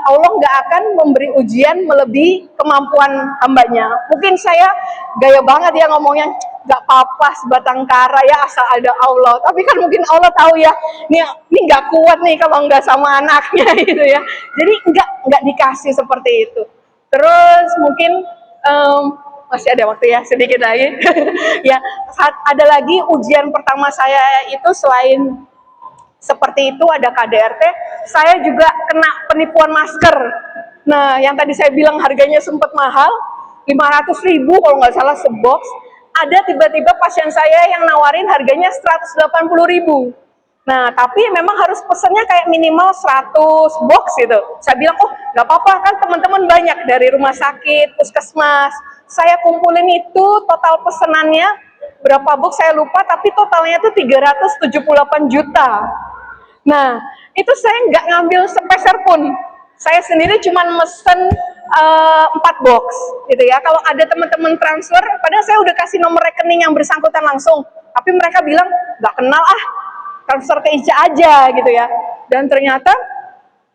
Allah nggak akan memberi ujian melebihi kemampuan hambanya. Mungkin saya gaya banget ya ngomongnya, nggak apa-apa sebatang kara ya asal ada Allah. Tapi kan mungkin Allah tahu ya, ini nggak kuat nih kalau nggak sama anaknya gitu ya. Jadi nggak dikasih seperti itu. Terus mungkin masih ada waktu ya, sedikit lagi. Ya, ada lagi ujian pertama saya itu selain seperti itu ada KDRT, saya juga kena penipuan masker. Nah, yang tadi saya bilang harganya sempat mahal, 500.000 kalau nggak salah sebox. Ada tiba-tiba pasien saya yang nawarin harganya 180.000. Nah, tapi memang harus pesannya kayak minimal 100 box gitu. Saya bilang, oh nggak apa-apa kan teman-teman banyak dari rumah sakit, puskesmas. Saya kumpulin itu total pesanannya berapa box saya lupa, tapi totalnya itu 378 juta. Nah, itu saya nggak ngambil sepeser pun. Saya sendiri cuma mesen 4 box gitu ya. Kalau ada teman-teman transfer, padahal saya udah kasih nomor rekening yang bersangkutan langsung, tapi mereka bilang nggak kenal transfer ke Ica aja gitu ya. Dan ternyata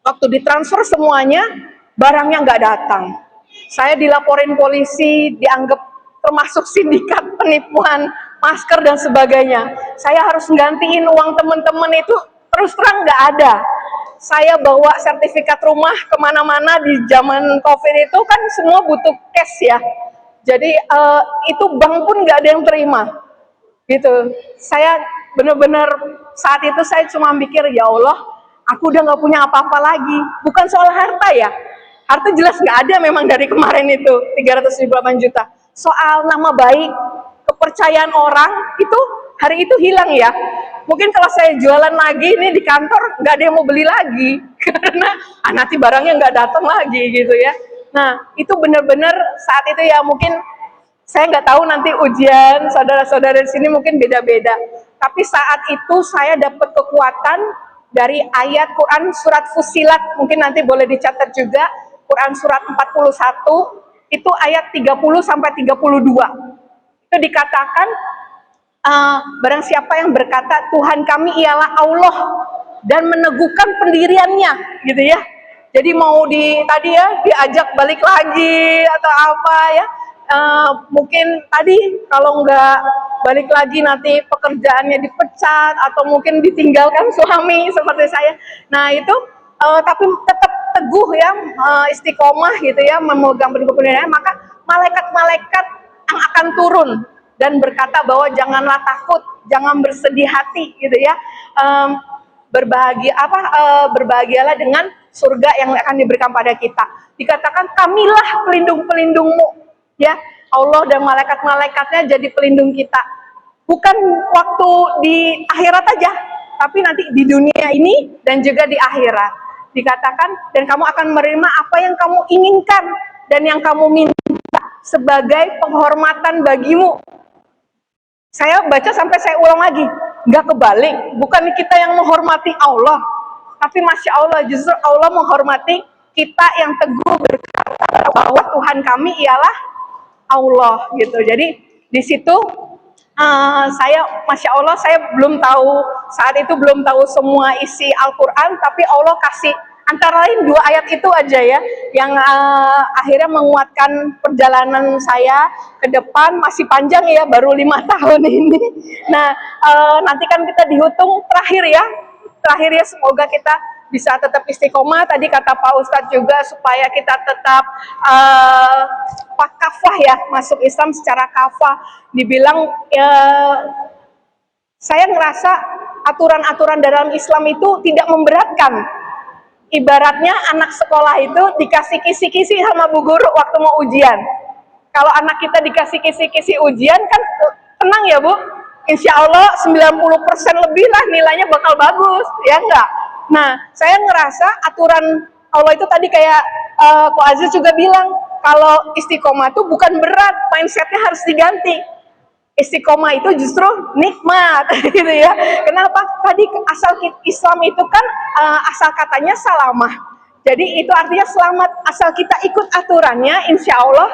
waktu ditransfer semuanya barangnya nggak datang. Saya dilaporin polisi, dianggap termasuk sindikat penipuan masker dan sebagainya. Saya harus nggantiin uang teman-teman itu, terus terang nggak ada. Saya bawa sertifikat rumah kemana-mana di zaman COVID itu kan semua butuh cash ya. Jadi itu bank pun nggak ada yang terima gitu. Saya benar-benar saat itu saya cuma mikir, ya Allah, aku udah nggak punya apa-apa lagi. Bukan soal harta ya, harta jelas nggak ada memang dari kemarin itu 378 juta. Soal nama baik, kepercayaan orang itu hari itu hilang ya. Mungkin kalau saya jualan lagi ini di kantor nggak ada yang mau beli lagi karena nanti barangnya nggak datang lagi gitu ya. Nah itu benar-benar saat itu ya, mungkin saya nggak tahu nanti ujian saudara-saudara di sini mungkin beda-beda. Tapi saat itu saya dapat kekuatan dari ayat Quran surat Fussilat, mungkin nanti boleh dicatat juga, Quran surat 41 itu ayat 30 sampai 32. Itu dikatakan barang siapa yang berkata Tuhan kami ialah Allah dan meneguhkan pendiriannya gitu ya. Jadi mau tadi ya diajak balik lagi atau apa ya, mungkin tadi kalau nggak balik lagi nanti pekerjaannya dipecat atau mungkin ditinggalkan suami seperti saya. Nah itu tapi tetap teguh ya, istiqomah gitu ya, memegang pendirian, maka malaikat-malaikat yang akan turun dan berkata bahwa janganlah takut, jangan bersedih hati gitu ya. Berbahagialah dengan surga yang akan diberikan pada kita. Dikatakan kamilah pelindung-pelindungmu ya. Allah dan malaikat-malaikatnya jadi pelindung kita. Bukan waktu di akhirat aja, tapi nanti di dunia ini dan juga di akhirat. Dikatakan dan kamu akan menerima apa yang kamu inginkan dan yang kamu minta sebagai penghormatan bagimu. Saya baca sampai saya ulang lagi, nggak kebalik, bukan kita yang menghormati Allah, tapi Masya Allah, justru Allah menghormati kita yang teguh berkata bahwa Tuhan kami ialah Allah gitu. Jadi di situ saya Masya Allah, saya belum tahu, saat itu belum tahu semua isi Al-Quran, tapi Allah kasih antara lain 2 ayat itu aja ya yang akhirnya menguatkan perjalanan saya ke depan. Masih panjang ya, baru 5 tahun ini. Nah, nanti kan kita dihitung terakhir ya, semoga kita bisa tetap istiqomah. Tadi kata Pak Ustadz juga supaya kita tetap kafah ya, masuk Islam secara kafah. Dibilang saya ngerasa aturan-aturan dalam Islam itu tidak memberatkan. Ibaratnya anak sekolah itu dikasih kisi-kisi sama bu guru waktu mau ujian. Kalau anak kita dikasih kisi-kisi ujian kan tenang ya Bu, insya Allah 90% lebih lah nilainya bakal bagus, ya enggak? Nah, saya ngerasa aturan Allah itu tadi kayak Ko Aziz juga bilang, kalau istiqomah itu bukan berat, mindsetnya harus diganti. Istiqomah itu justru nikmat gitu ya. Kenapa? Tadi asal Islam itu kan asal katanya salamah. Jadi itu artinya selamat. Asal kita ikut aturannya, insya Allah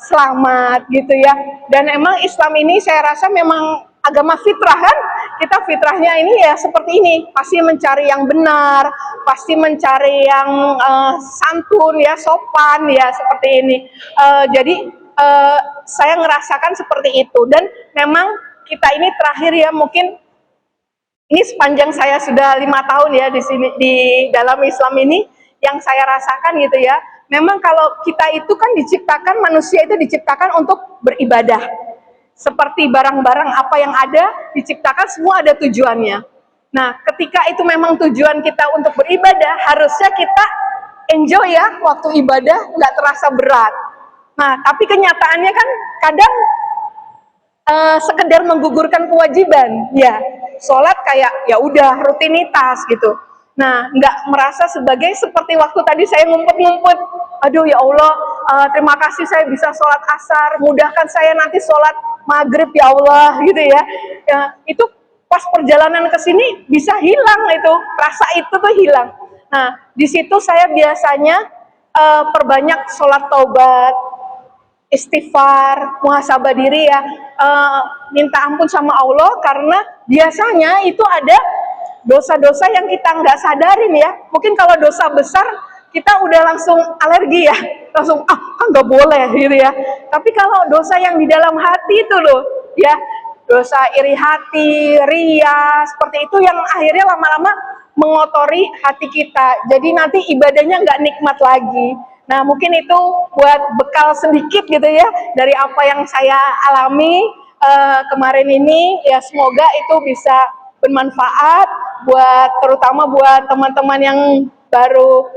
selamat gitu ya. Dan emang Islam ini saya rasa memang agama fitrah kan. Kita fitrahnya ini ya seperti ini. Pasti mencari yang benar, pasti mencari yang santun ya, sopan ya seperti ini. Jadi saya ngerasakan seperti itu, dan memang kita ini terakhir ya, mungkin ini sepanjang saya sudah 5 tahun ya di sini di dalam Islam ini, yang saya rasakan gitu ya, memang kalau kita itu kan diciptakan, manusia itu diciptakan untuk beribadah. Seperti barang-barang apa yang ada diciptakan semua ada tujuannya. Nah, ketika itu memang tujuan kita untuk beribadah, harusnya kita enjoy ya waktu ibadah, nggak terasa berat. Nah, tapi kenyataannya kan kadang sekedar menggugurkan kewajiban, ya sholat kayak ya udah rutinitas gitu. Nah, nggak merasa seperti waktu tadi saya ngumpet-ngumpet, aduh ya Allah, terima kasih saya bisa sholat asar, mudahkan saya nanti sholat maghrib ya Allah gitu ya. Itu pas perjalanan ke sini bisa hilang itu, rasa itu tuh hilang. Nah, di situ saya biasanya perbanyak sholat taubat, istighfar, muhasabah diri ya, minta ampun sama Allah, karena biasanya itu ada dosa-dosa yang kita nggak sadarin ya. Mungkin kalau dosa besar kita udah langsung alergi ya, langsung kan nggak boleh gitu ya. Tapi kalau dosa yang di dalam hati itu loh ya, dosa iri hati, ria, seperti itu yang akhirnya lama-lama mengotori hati kita. Jadi nanti ibadahnya nggak nikmat lagi. Nah, mungkin itu buat bekal sedikit gitu ya dari apa yang saya alami kemarin ini, ya semoga itu bisa bermanfaat terutama buat teman-teman yang baru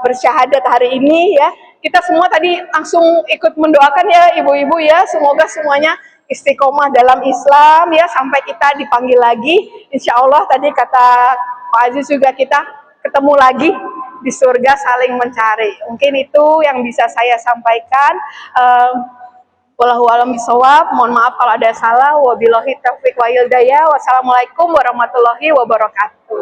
bersyahadat hari ini ya. Kita semua tadi langsung ikut mendoakan ya ibu-ibu ya, semoga semuanya istiqomah dalam Islam ya sampai kita dipanggil lagi. Insya Allah tadi kata Pak Aziz juga kita ketemu lagi di surga saling mencari. Mungkin itu yang bisa saya sampaikan. Wallahu a'lam bishawab. Mohon maaf kalau ada salah. Wabillahi taufiq wa hidayah. Wassalamualaikum warahmatullahi wabarakatuh.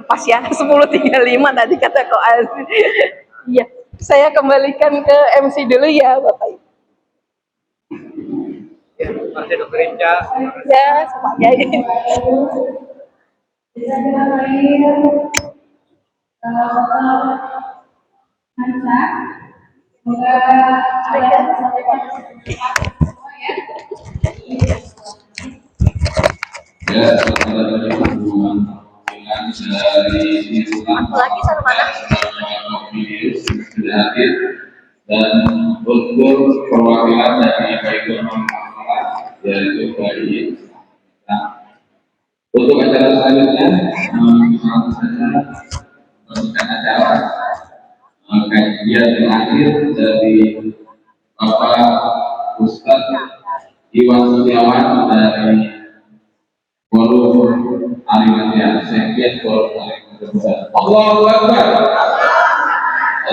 Pas ya 10.35 tadi kata Ko Aziz. Iya, saya kembalikan ke MC dulu ya Bapak Ibu.
Masih Dokter Inca.
Ya, semuanya ini.
Lagi sama mana? Dan untuk perwakilan dari Baitul Mamulah yaitu dari untuk acara selanjutnya langsung saja melanjutkan acara kajian terakhir dari Bapak Ustadz Iwan Setiawan dari Forum Alimantia, Sekjen Forum Alimantia. Allahu Akbar.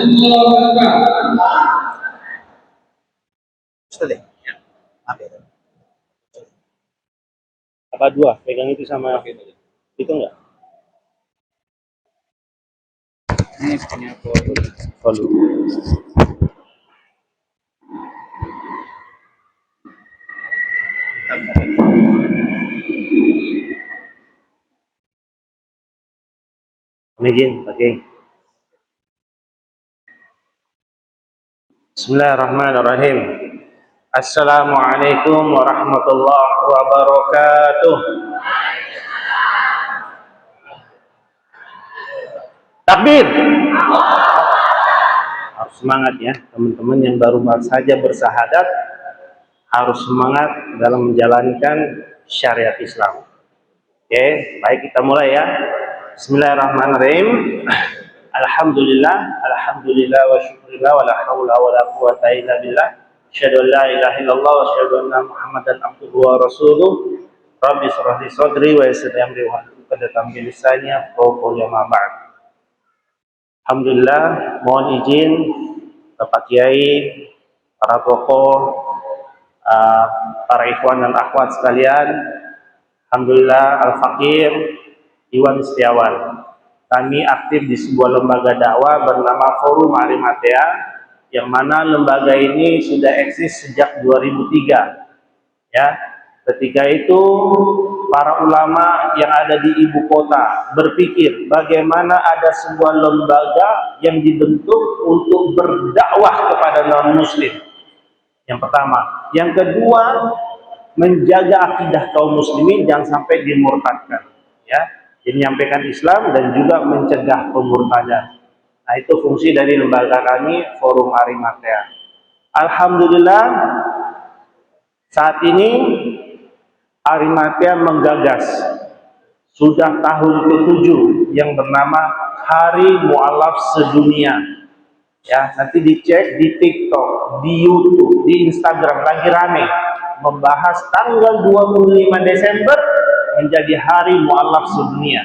Allahu Akbar.
Sudah ya. Apa dua? Pegang itu sama itu enggak? Ini punya volume. Izin, oke. Bismillahirrahmanirrahim. Assalamualaikum warahmatullahi wabarakatuh. Takbir. Harus semangat ya, teman-teman yang baru saja bersahadat harus semangat dalam menjalankan syariat Islam. Oke, baik kita mulai ya. Bismillahirrahmanirrahim. Alhamdulillah wa syukurillah wa la hawla wa la quwata illa billah. Asyhadu an la ilaha illallah wa asyhadu anna Muhammadan abduhu wa rasuluh. Rabbi shrah li sadri wa yassir li amri wa hlul 'uqdatam min lisani yafqahu qawli ma ba'd. Alhamdulillah, mohon izin Bapak Kiai, para tokoh, para ikhwan dan akhwat sekalian. Alhamdulillah, Al-Fakir Iwan Setiawan. Kami aktif di sebuah lembaga dakwah bernama Forum Arimatea, yang mana lembaga ini sudah eksis sejak 2003. Ya, ketika itu para ulama yang ada di ibu kota berpikir bagaimana ada sebuah lembaga yang dibentuk untuk berdakwah kepada non-muslim. Yang pertama. Yang kedua, menjaga akidah kaum muslimin jangan sampai dimurtadkan. Ya, jadi menyampaikan Islam dan juga mencegah pemurtadan. Nah, itu fungsi dari lembaga kami, Forum Arimatea. Alhamdulillah, saat ini Arimatea menggagas sudah tahun ke-7 yang bernama Hari Mu'alaf Sedunia. Ya, nanti dicek di TikTok, di YouTube, di Instagram lagi rame membahas tanggal 25 Desember menjadi Hari Mu'alaf Sedunia.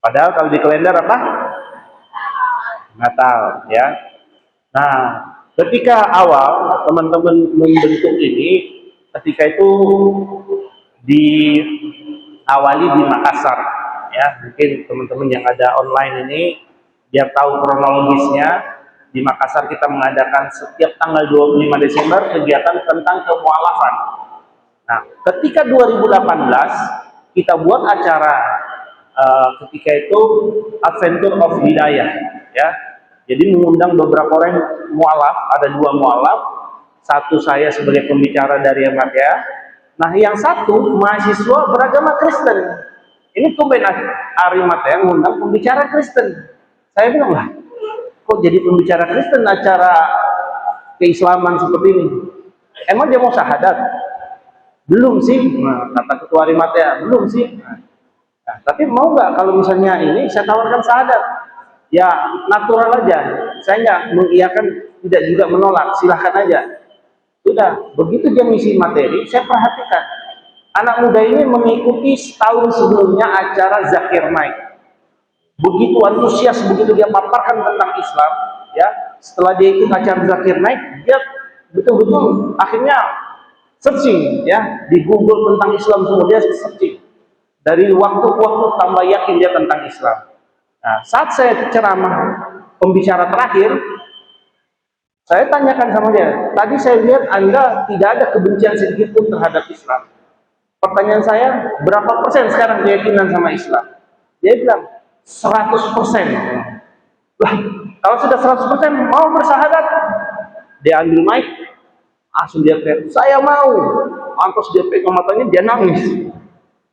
Padahal kalau di kalender apa? Natal, ya. Nah, ketika awal teman-teman membentuk ini, ketika itu diawali di Makassar, ya. Mungkin teman-teman yang ada online ini biar tahu kronologisnya. Di Makassar kita mengadakan setiap tanggal 25 Desember kegiatan tentang kemualafan. Nah, ketika 2018 kita buat acara ketika itu Adventure of Hidayah, ya. Jadi mengundang beberapa orang mualaf, ada 2 mualaf, satu saya sebagai pembicara dari Arimatea. Nah, yang satu mahasiswa beragama Kristen. Ini tumben Arimatea mengundang pembicara Kristen. Saya bilang, lah, kok jadi pembicara Kristen acara keislaman seperti ini? Emang dia mau syahadat? Belum sih, nah, kata ketua Arimatea, belum sih. Nah, tapi mau nggak kalau misalnya ini saya tawarkan syahadat? Ya natural aja, saya nggak mengiyakan, tidak juga menolak, silahkan aja. Sudah, begitu dia misi materi, saya perhatikan anak muda ini mengikuti setahun sebelumnya acara Zakir Naik. Begitu antusias, begitu dia paparkan tentang Islam, ya. Setelah dia ikut acara Zakir Naik, dia betul-betul akhirnya searching, ya, di Google tentang Islam semua, dia searching. Dari waktu ke waktu tambah yakin dia tentang Islam. Nah, saat saya ceramah pembicara terakhir, saya tanyakan sama dia, tadi saya lihat Anda tidak ada kebencian sedikit pun terhadap Islam. Pertanyaan saya, berapa persen sekarang keyakinan sama Islam? Dia bilang, 100%. Lah, kalau sudah 100% mau bersahadat, dia ambil mic, langsung dia teriak, saya mau. Lantas dia pegang matanya, dia nangis.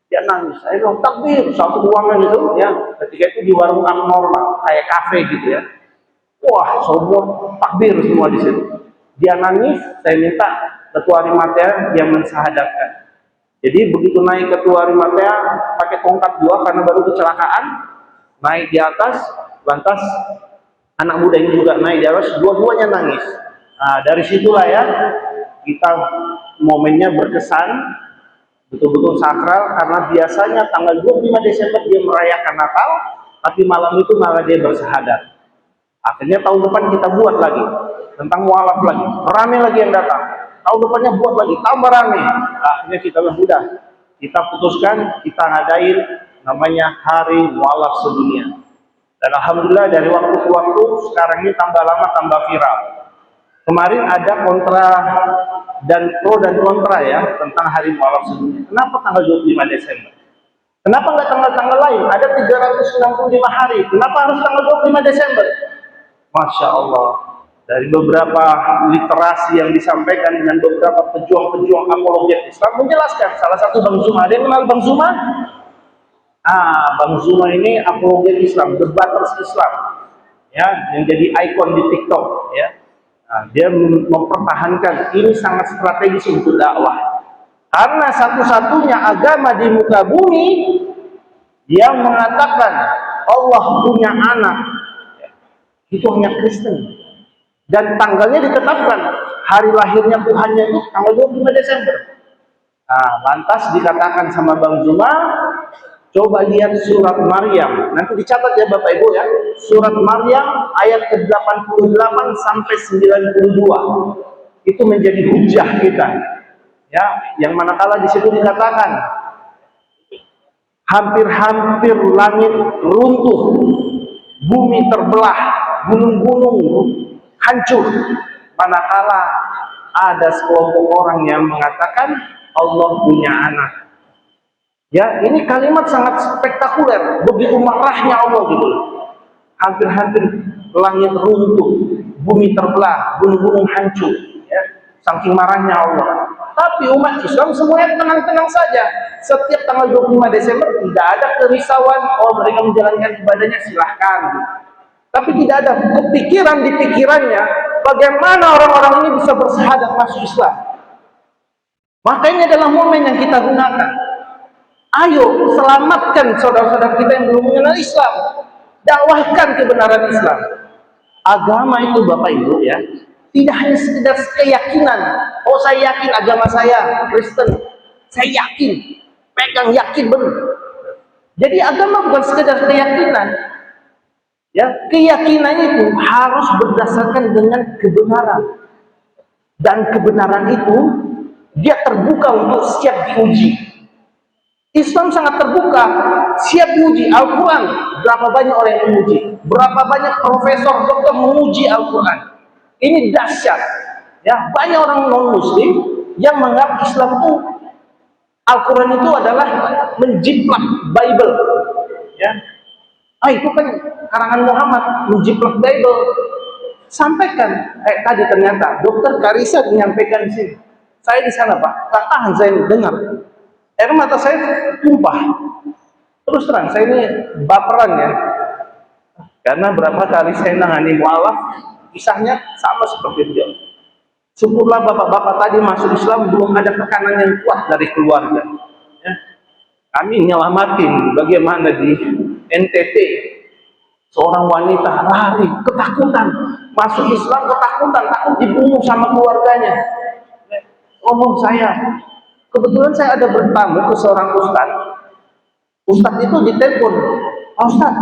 Dia nangis. Saya bilang, takbir, satu ruangan itu, ya. Ketika itu di warung normal, kayak kafe gitu ya. Wah, semua takbir semua di situ. Dia nangis, saya minta ketua Arimatea dia mensahadatkan. Jadi begitu naik ketua Arimatea pakai tongkat 2 karena baru kecelakaan, naik di atas, lantas anak muda ini juga naik di atas, dua-duanya nangis. Nah, dari situlah ya kita momennya berkesan, betul-betul sakral, karena biasanya tanggal 25 Desember dia merayakan Natal, tapi malam itu malah dia bersahadat. Akhirnya tahun depan kita buat lagi tentang mualaf lagi, rame lagi yang datang. Tahun depannya buat lagi, tambah rame. Akhirnya kita udah, kita putuskan kita ngadain namanya Hari Mualaf Sedunia. Dan alhamdulillah dari waktu ke waktu sekarang ini tambah lama tambah viral. Kemarin ada kontra dan pro dan kontra ya tentang Hari Mualaf Sedunia. Kenapa tanggal 25 Desember? Kenapa nggak tanggal-tanggal lain? Ada 365 hari. Kenapa harus tanggal 25 Desember? Masya Allah. Dari beberapa literasi yang disampaikan dengan beberapa pejuang-pejuang apologet Islam menjelaskan. Salah satu Bang Zuma. Ada yang kenal Bang Zuma? Bang Zuma ini apologet Islam, debaters Islam, ya, yang jadi ikon di TikTok, ya. Dia mempertahankan ini sangat strategis untuk dakwah. Karena satu-satunya agama di muka bumi yang mengatakan Allah punya anak, itu hanya Kristen. Dan tanggalnya ditetapkan, hari lahirnya Tuhannya itu tanggal 25 Desember. Lantas dikatakan sama Bang Zuma, coba lihat surat Maryam. Nanti dicatat ya Bapak Ibu ya. Surat Maryam ayat ke-88 sampai 92. Itu menjadi hujah kita. Ya, yang manakala di situ dikatakan hampir-hampir langit runtuh, bumi terbelah, gunung-gunung hancur, manakala ada sekelompok orang yang mengatakan Allah punya anak. Ya, ini kalimat sangat spektakuler, begitu marahnya Allah gitu. Hampir-hampir langit runtuh, bumi terbelah, gunung-gunung hancur, ya, saking marahnya Allah. Tapi umat Islam semuanya tenang-tenang saja. Setiap tanggal 25 Desember tidak ada kerisauan, mereka menjalankan ibadahnya silahkan gitu. Tapi tidak ada kepikiran di pikirannya bagaimana orang-orang ini bisa bersyahadat masuk Islam. Maka ini adalah momen yang kita gunakan. Ayo selamatkan saudara-saudara kita yang belum mengenal Islam. Dakwahkan kebenaran Islam. Agama itu Bapak Ibu ya, tidak hanya sekedar keyakinan. Saya yakin agama saya Kristen. Saya yakin, pegang yakin benar. Jadi agama bukan sekedar keyakinan. Ya, keyakinan itu harus berdasarkan dengan kebenaran. Dan kebenaran itu dia terbuka untuk siap diuji. Islam sangat terbuka, siap diuji. Al-Quran, berapa banyak orang yang menguji, berapa banyak profesor, dokter menguji Al-Quran. Ini dahsyat. Ya, banyak orang non-Muslim yang menganggap Islam itu Al-Quran itu adalah menjiplak Bible. Ya, itu kan karangan Muhammad, menjiplak Bible. Sampaikan, tadi ternyata Dokter Karisa menyampaikan di sini. Saya di sana Pak, tak tahan saya dengar. Air mata saya tumpah. Terus terang, saya ini baperan ya. Karena berapa kali saya nangani mualaf, kisahnya sama seperti dia. Syukurlah bapak-bapak tadi masuk Islam belum ada tekanan yang kuat dari keluarga. Ya. Kami nyelamatin bagaimana di NTT seorang wanita lari ketakutan masuk Islam, ketakutan takut dibunuh sama keluarganya. Saya kebetulan saya ada bertamu ke seorang ustadz itu ditelepon, Ustadz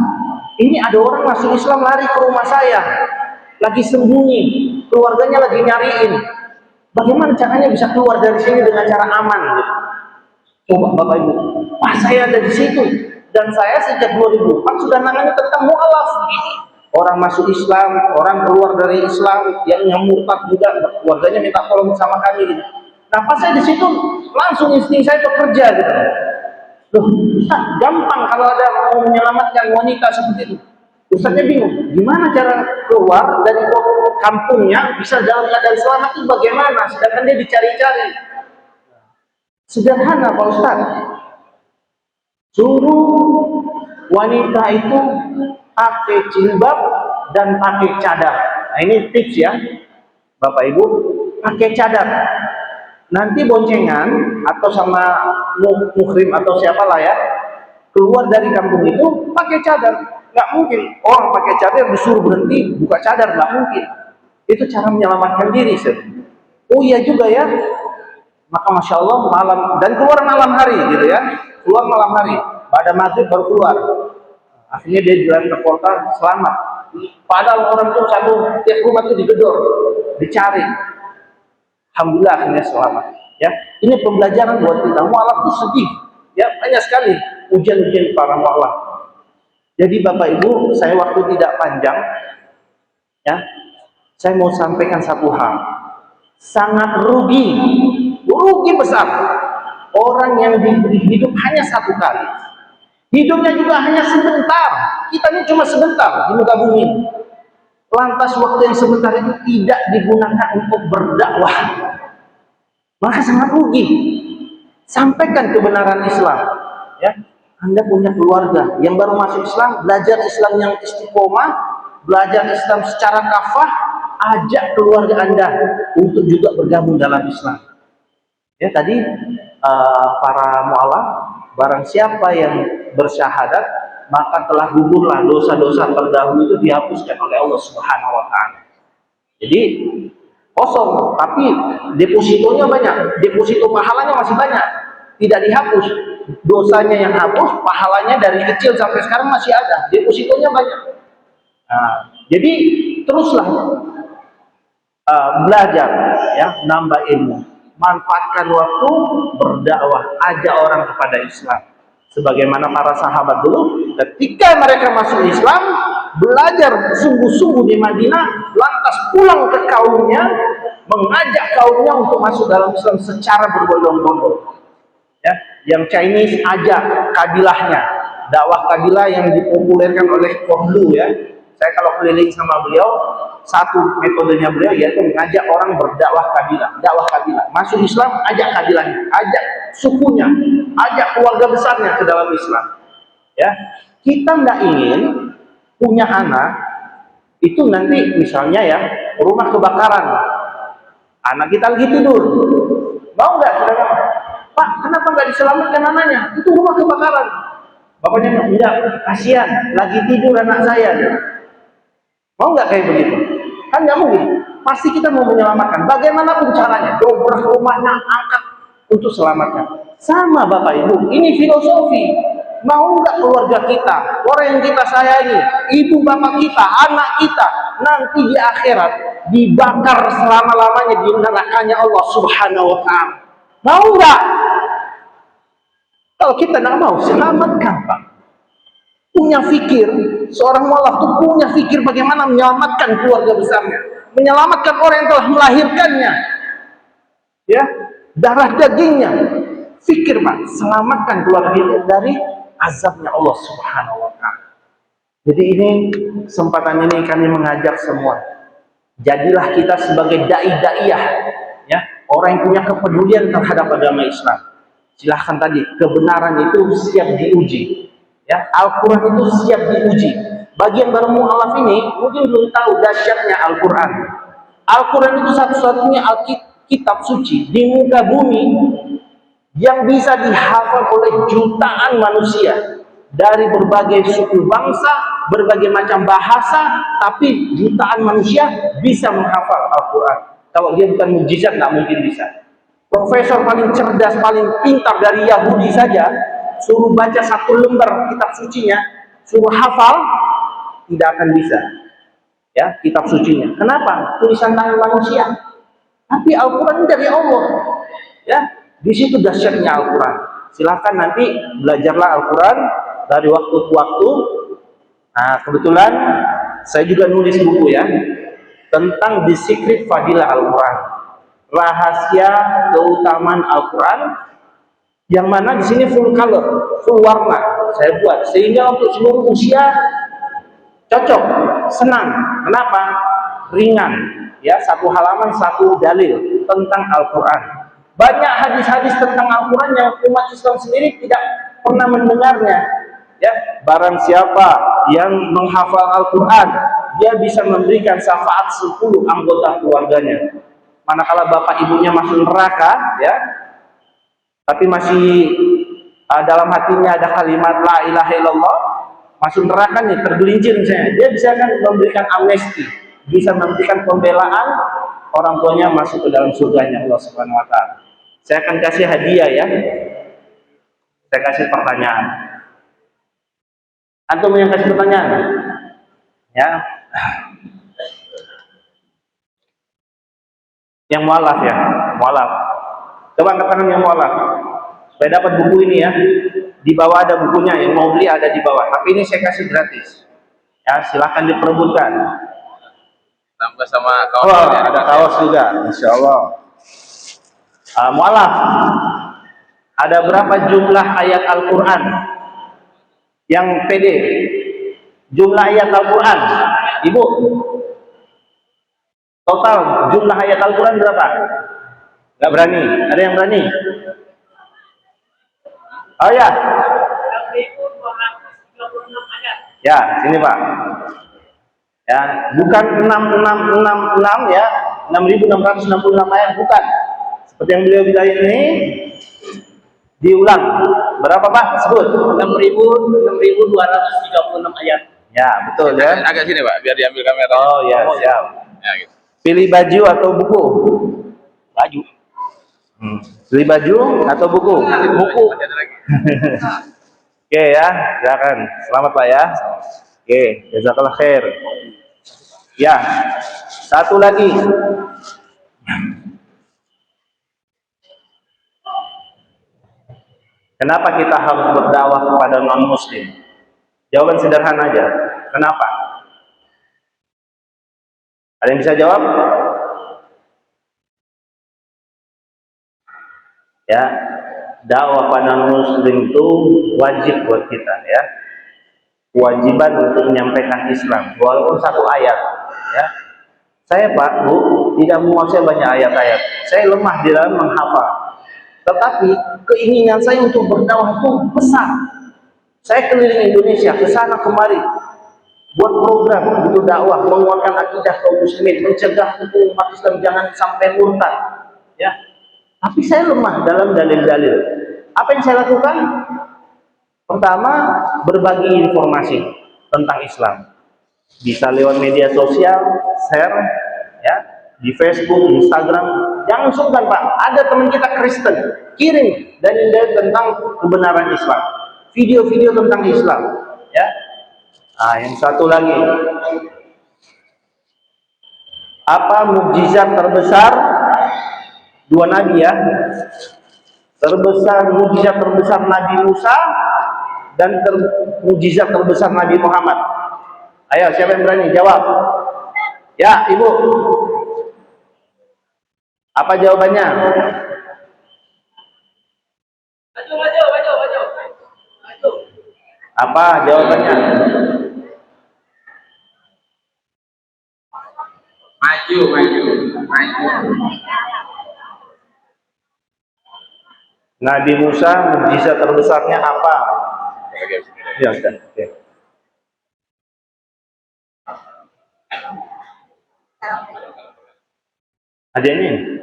ini ada orang masuk Islam lari ke rumah saya, lagi sembunyi, keluarganya lagi nyariin, bagaimana caranya bisa keluar dari sini dengan cara aman? Coba Bapak Ibu, saya ada di situ. Dan saya sejak 2004 sudah nangani tentang mu'alaf. Orang masuk Islam, orang keluar dari Islam, yang murtad juga, keluarganya minta tolong sama kami gitu. Nah pas saya di situ, langsung insting saya bekerja gitu. Loh, Ustaz, gampang kalau ada mau menyelamatkan wanita seperti itu. Ustaznya bingung, gimana cara keluar dari kampungnya bisa dalam keadaan selamat itu bagaimana? Sedangkan dia dicari-cari. Sederhana Pak Ustaz. Suruh wanita itu pakai jilbab dan pakai cadar. Nah ini tips ya Bapak Ibu, pakai cadar. Nanti boncengan atau sama muhrim atau siapalah ya, keluar dari kampung itu pakai cadar. Nggak mungkin orang pakai cadar disuruh berhenti buka cadar, nggak mungkin. Itu cara menyelamatkan diri. Oh iya juga ya. Maka Masya Allah malam, dan keluar malam hari gitu ya, keluar malam hari, pada maghrib baru keluar. Akhirnya dia jalan ke kota selamat. Padahal orang tuh satu tiap rumah itu digedor, dicari. Alhamdulillah akhirnya selamat. Ya, ini pembelajaran buat kita. Mu'alaf itu sedih. Ya, banyak sekali ujian-ujian para mu'alaf. Jadi Bapak Ibu, saya waktu tidak panjang, ya, saya mau sampaikan satu hal. Sangat rugi besar orang yang diberi hidup hanya satu kali. Hidupnya juga hanya sebentar. Kita ini cuma sebentar di muka bumi. Lantas waktu yang sebentar itu tidak digunakan untuk berdakwah, maka sangat rugi. Sampaikan kebenaran Islam. Ya, Anda punya keluarga yang baru masuk Islam, belajar Islam yang istiqomah, belajar Islam secara kafah, ajak keluarga Anda untuk juga bergabung dalam Islam. Ya, tadi para mu'alaf, barang siapa yang bersyahadat, maka telah gugurlah dosa-dosa terdahulu itu dihapuskan oleh Allah Subhanahu wa Ta'ala. Jadi kosong, tapi depositonya banyak, deposito pahalanya masih banyak, tidak dihapus. Dosanya yang hapus, pahalanya dari kecil sampai sekarang masih ada, depositonya banyak. Nah, jadi teruslah belajar, ya, nambah ilmu, manfaatkan waktu berdakwah, ajak orang kepada Islam. Sebagaimana para sahabat dulu, ketika mereka masuk Islam, belajar sungguh-sungguh di Madinah, lantas pulang ke kaumnya, mengajak kaumnya untuk masuk dalam Islam secara berbondong-bondong. Ya, yang Chinese ajak kabilahnya, dakwah kabilah yang dipopulerkan oleh Kohlu, ya. Saya kalau keliling sama beliau, satu metodenya beliau yaitu mengajak orang berdakwah kabilah, dakwah kabilah. Masuk Islam, ajak kabilahnya, ajak sukunya, ajak keluarga besarnya ke dalam Islam. Ya, kita nggak ingin punya anak itu nanti misalnya ya rumah kebakaran, anak kita lagi tidur, mau nggak kita bilang, Pak, kenapa nggak diselamatkan anaknya? Itu rumah kebakaran. Bapaknya bilang, enggak, kasihan, lagi tidur anak saya. Mau nggak kayak begitu? Kan nggak mungkin. Pasti kita mau menyelamatkan. Bagaimanapun caranya, dobrak rumahnya, angkat untuk selamatkan. Sama Bapak Ibu, ini filosofi. Mau nggak keluarga kita, orang yang kita sayangi, ibu bapak kita, anak kita, nanti di akhirat dibakar selama-lamanya di nerakanya Allah Subhanahu wa Ta'ala. Mau nggak? Kalau kita nggak mau, selamatkan Pak. Punya fikir, seorang mu'alaf itu punya fikir bagaimana menyelamatkan keluarga besarnya, menyelamatkan orang yang telah melahirkannya, ya, darah dagingnya. Fikir Pak, selamatkan keluarga kita dari azabnya Allah Subhanahu wa Ta'ala. Jadi ini kesempatan ini kami mengajak semua, jadilah kita sebagai dai-daiyah, ya, orang yang punya kepedulian terhadap agama Islam. Silahkan tadi, kebenaran itu siap diuji, ya, Al-Quran itu siap diuji. Bagi yang baru mu'alaf ini mungkin belum tahu dahsyatnya Al-Quran. Al-Quran itu satu-satunya kitab suci di muka bumi yang bisa dihafal oleh jutaan manusia dari berbagai suku bangsa, berbagai macam bahasa, tapi jutaan manusia bisa menghafal Al-Quran. Kalau dia bukan mukjizat, nggak mungkin bisa. Profesor paling cerdas, paling pintar dari Yahudi saja, suruh baca satu lembar kitab sucinya, suruh hafal, tidak akan bisa. Ya, kitab sucinya. Kenapa? Tulisan tangan manusia. Tapi Al-Quran dari Allah. Ya, di situ dahsyatnya Al-Quran. Silahkan nanti belajarlah Al-Quran dari waktu ke waktu. Nah, kebetulan saya juga nulis buku ya tentang The Secret Fadilah Al-Quran, rahasia keutamaan Al-Quran, yang mana di sini full color, full warna saya buat sehingga untuk seluruh usia cocok, senang. Kenapa? Ringan, ya, satu halaman satu dalil tentang Al-Quran. Banyak hadis-hadis tentang Al-Quran yang umat Islam sendiri tidak pernah mendengarnya. Ya, barang siapa yang menghafal Al-Quran, dia bisa memberikan syafaat 10 anggota keluarganya. Manakala bapak ibunya masuk neraka, ya, tapi masih dalam hatinya ada kalimat la ilaha illallah, masuk neraka nih, tergelincir misalnya, dia bisa kan memberikan amnesti, bisa memberikan pembelaan, orang tuanya masuk ke dalam surganya Allah Subhanahu wa Ta'ala. Saya akan kasih hadiah ya, saya kasih pertanyaan. Antum yang kasih pertanyaan, ya, yang mualaf ya, mualaf. Coba angkat tangan yang mualaf supaya dapat buku ini ya. Di bawah ada bukunya, yang mau beli ada di bawah. Tapi ini saya kasih gratis. Ya, silahkan diperebutkan.
Tambah sama kaos.
Oh, ada kaos juga, insya Allah. Mualaf, ada berapa jumlah ayat Al-Quran? Yang pede. Jumlah ayat Al-Quran. Ibu. Total jumlah ayat Al-Quran berapa? Nggak berani. Ada yang berani? Oh ya. Ya, sini Pak. Ya, bukan 6666 ya. 6666 ayat bukan. Seperti yang beliau bilang ini diulang. Berapa Pak? Sebut.
6236 ayat.
Ya, betul ya.
Agak sini Pak, biar diambil kamera.
Oh ya, siap.
Ya, gitu.
Pilih baju atau buku?
Baju.
Pilih baju atau buku? Buku.
Masih ada lagi.
Oke ya, silakan. Selamat Pak ya. Oke, jazakallah khair. Ya, satu lagi. Kenapa kita harus berdakwah kepada non-muslim? Jawaban sederhana aja. Kenapa? Ada yang bisa jawab? Ya, dakwah pada non-muslim itu wajib buat kita ya. Kewajiban untuk menyampaikan Islam, walaupun satu ayat. Ya, saya Pak Bu tidak menguasai banyak ayat-ayat. Saya lemah di dalam menghafal. Tetapi keinginan saya untuk berdakwah itu besar. Saya keliling Indonesia, ke sana kemari, buat program untuk dakwah, menguatkan akidah kaum muslimin, mencegah umat Islam jangan sampai murtad. Ya, tapi saya lemah dalam dalil-dalil. Apa yang saya lakukan? Pertama, berbagi informasi tentang Islam. Bisa lewat media sosial, share, ya, di Facebook, Instagram. Jangan sungkan Pak, ada teman kita Kristen, kirim dalil-dalil tentang kebenaran Islam, video-video tentang Islam, ya. Nah, yang satu lagi, apa mukjizat terbesar dua nabi ya? Mukjizat terbesar Nabi Musa dan mukjizat terbesar Nabi Muhammad. Ayo, siapa yang berani jawab? Ya, Ibu. Apa jawabannya? Apa jawabannya?
Maju.
Nabi Musa mukjizat terbesarnya apa? Ya, Ustaz. Oke. Ada ini?